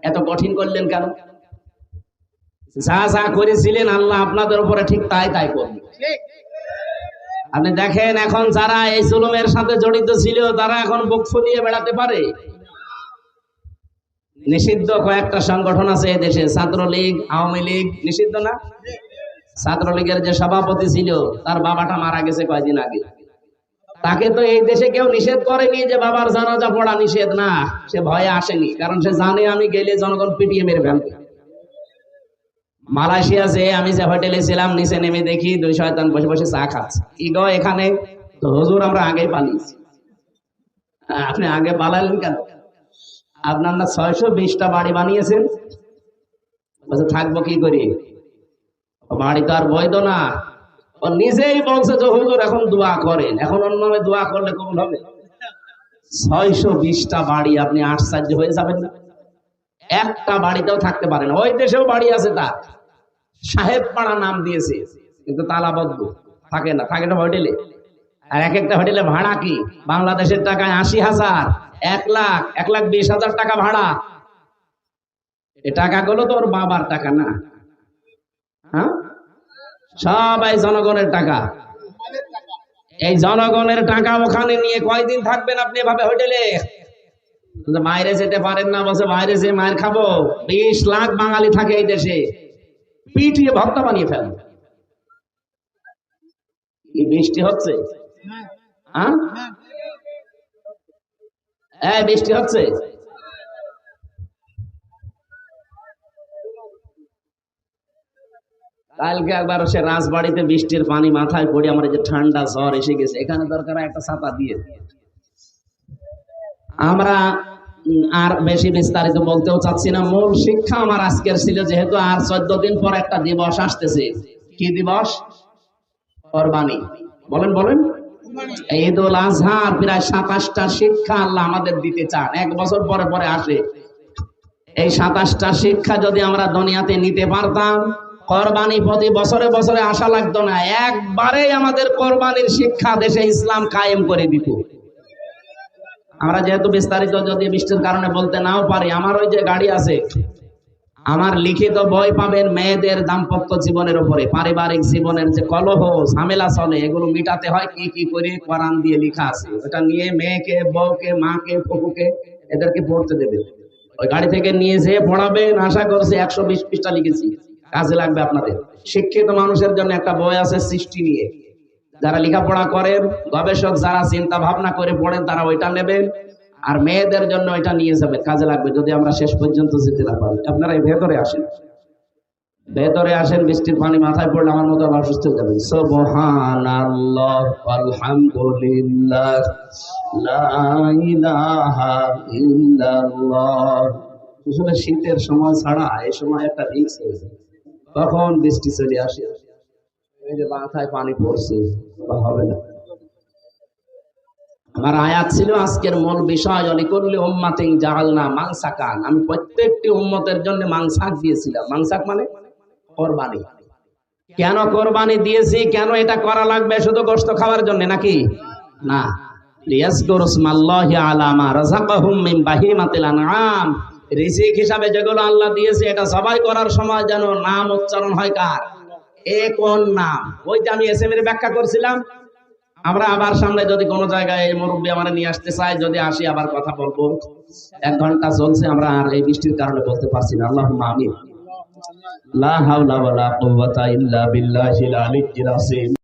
এত কঠিন করলেন কেন? যা যা করেছিলেন আল্লাহ আপনাদের উপরে ঠিক তাই তাই করবে। আপনি দেখেন এখন যারা এই জুলুমের সাথে জড়িত ছিল তারা এখন বুক ফুলিয়ে বেড়াতে পারে। নিষিদ্ধ কয়েকটা সংগঠন আছে এই দেশে, ছাত্রলীগ, আওয়ামী লীগ, নিষিদ্ধ না? ছাত্রলীগের যে সভাপতি ছিল তার বাবাটা মারা গেছে কয়েকদিন আগে, তাকে তো এই দেশে কেউ নিষেধ করেনি যে বাবার জানাজা পড়া নিষেধ না, সে ভয়ে আসেনি, কারণ সে জানে আমি গেলে জনগণ পিটিয়ে মেরে ফেলবে। মালয়েশিয়া যে আমি যে হোটেলে ছিলাম, নিচে নেমে দেখি 2 শয়তান বসে বসে চা খাচ্ছে। কি গো এখানে? তো হুজুর আমরা আগেই পালিয়েছি। আপনি আগে পালালেন কেন? আপনার না 620টা বাড়ি বানিয়েছেন, বলছে থাকবো কি করি, বাড়ি তো আর বৈধ না। ও নিজেই বলছে যে হুজুর এখন দোয়া করেন, এখন অন্য নামে দোয়া করলে কবুল হবে? 620টা বাড়ি, আপনি আশ্চর্য হয়ে যাবেন না? একটা বাড়িতেও থাকতে পারে না। ওই দেশেও বাড়ি আছে, তার সাহেব পাড়া নাম দিয়েছে, কিন্তু তালাবদ্ধ, থাকে না, থাকে না হোটেলে। আর এক একটা হোটেলে ভাড়া কি বাংলাদেশের টাকায় 80,000, 1 লাখ, 1,20,000 টাকা ভাড়া। এ টাকাগুলো তো ওর বাবার টাকা না, হ্যাঁ, সবাই জনগণের টাকা। এই জনগণের টাকা ওখানে নিয়ে কয়দিন থাকবেন আপনি এভাবে হোটেলে? বাইরে যেতে পারেন না, বলছে বাইরে যে মায়ের খাবো। 20 লাখ বাঙালি থাকে এই দেশে, পিটিয়ে ভক্ত বানিয়ে ফেলেন। কি বৃষ্টি হচ্ছে? হ্যাঁ বৃষ্টি হচ্ছে। কালকে একবার সে রাজবাড়িতে বৃষ্টির পানি মাথায় পড়ে আমার যে ঠান্ডা জ্বর এসে গেছে, এখানে দরকার একটা ছাতা দিয়ে। আমরা আর বেশি বিস্তারিত বলতেও চাচ্ছি না। মূল শিক্ষা আমার আজকের ছিল, যেহেতু আর 14 দিন পর একটা দিবস আসতেছে। কি দিবস? কোরবানি। বলেন বলেন। ঈদ উল আজহার প্রায় 27টা শিক্ষা আল্লাহ আমাদের দিতে চান, 1 বছর পরে পরে আসে। এই 27টা শিক্ষা যদি আমরা দুনিয়াতে নিতে পারতাম, কোরবানি প্রতি বছরে বছরে আসা লাগতো না, একবারেই আমাদের কোরবানির শিক্ষা দেশে ইসলাম কায়েম করে দিত। আমরা যেহেতু বিস্তারিত যদি বৃষ্টির কারণে বলতে নাও পারি, আমার ওই যে গাড়ি আছে, আমার লিখিত বই পাবেন মেয়েদের দাম্পত্য জীবনের উপরে, পারিবারিক জীবনের যে কলহ ঝামেলা চলে, এগুলো মিটাতে হয় কি কি করে, কোরআন দিয়ে লেখা আছে। ওটা নিয়ে মেয়েকে, বউকে, মাকে, ফুপুকে এদেরকে পড়তে দেবে। ওই গাড়ি থেকে নিয়ে যেয়ে পড়াবেন। আশা করছি 120 পৃষ্ঠা লিখেছি, কাজে লাগবে আপনাদের। শিক্ষিত মানুষের জন্য একটা বই আছে সৃষ্টি নিয়ে, যারা লেখাপড়া করেন, গবেষক যারা চিন্তা ভাবনা করে পড়েন, তারা ওইটা নেবেন। আর মেয়েদের জন্য এটা নিয়ে যাবেন, কাজে লাগবে যদি আমরা শেষ পর্যন্ত যেতে না পারি। আপনারা এই ভেতরে আসেন, ভেতরে আসেন। বৃষ্টির পানি মাথায় পড়লে আমার মতো অসুস্থ হয়ে যাবেন। সুবহানাল্লাহ, আলহামদুলিল্লাহ, লা ইলাহা ইল্লাল্লাহ। আসলে শীতের সময় ছাড়া এই সময় একটা রিস্ক হয়েছে, কখন বৃষ্টি চলে আসে। এই যে মাথায় পানি পড়ছে, হবে না। আমার আয়াত ছিল আজকের মূল বিষয়, অলিকুল্লি উম্মাতিন জাআলনা মানসাকান। আমি প্রত্যেকটি উম্মতের জন্য মানসাক দিয়েছিলাম। মানসাক মানে কোরবানি। কেন কোরবানি দিয়েছি, কেন এটা করা লাগবে? শুধু গোশত খাওয়ার জন্য নাকি? না, লিয়াজকুরু ইসমাল্লাহি আলা মা রাযাকাহুম মিন বাহিমাতিল আনআম। রিজিক হিসাবে যেগুলো আল্লাহ দিয়েছে, এটা সবাই করার সময় যেন নাম উচ্চারণ হয়। কার? এ কোন নাম? ওইটা আমি এসএম এর ব্যাখ্যা করছিলাম। আমরা আবার সামনে যদি কোনো জায়গায় মুরব্বী আমরা নিয়ে আসতে চাই, যদি আসি আবার কথা বলবো। 1 ঘন্টা চলছে, আমরা আর এই বৃষ্টির কারণে বলতে পারছি না। আল্লাহুম্মা আমিন। লা হাওলা ওয়ালা কুওয়াতা ইল্লা বিল্লাহিল আলিয়্যিল আযীম।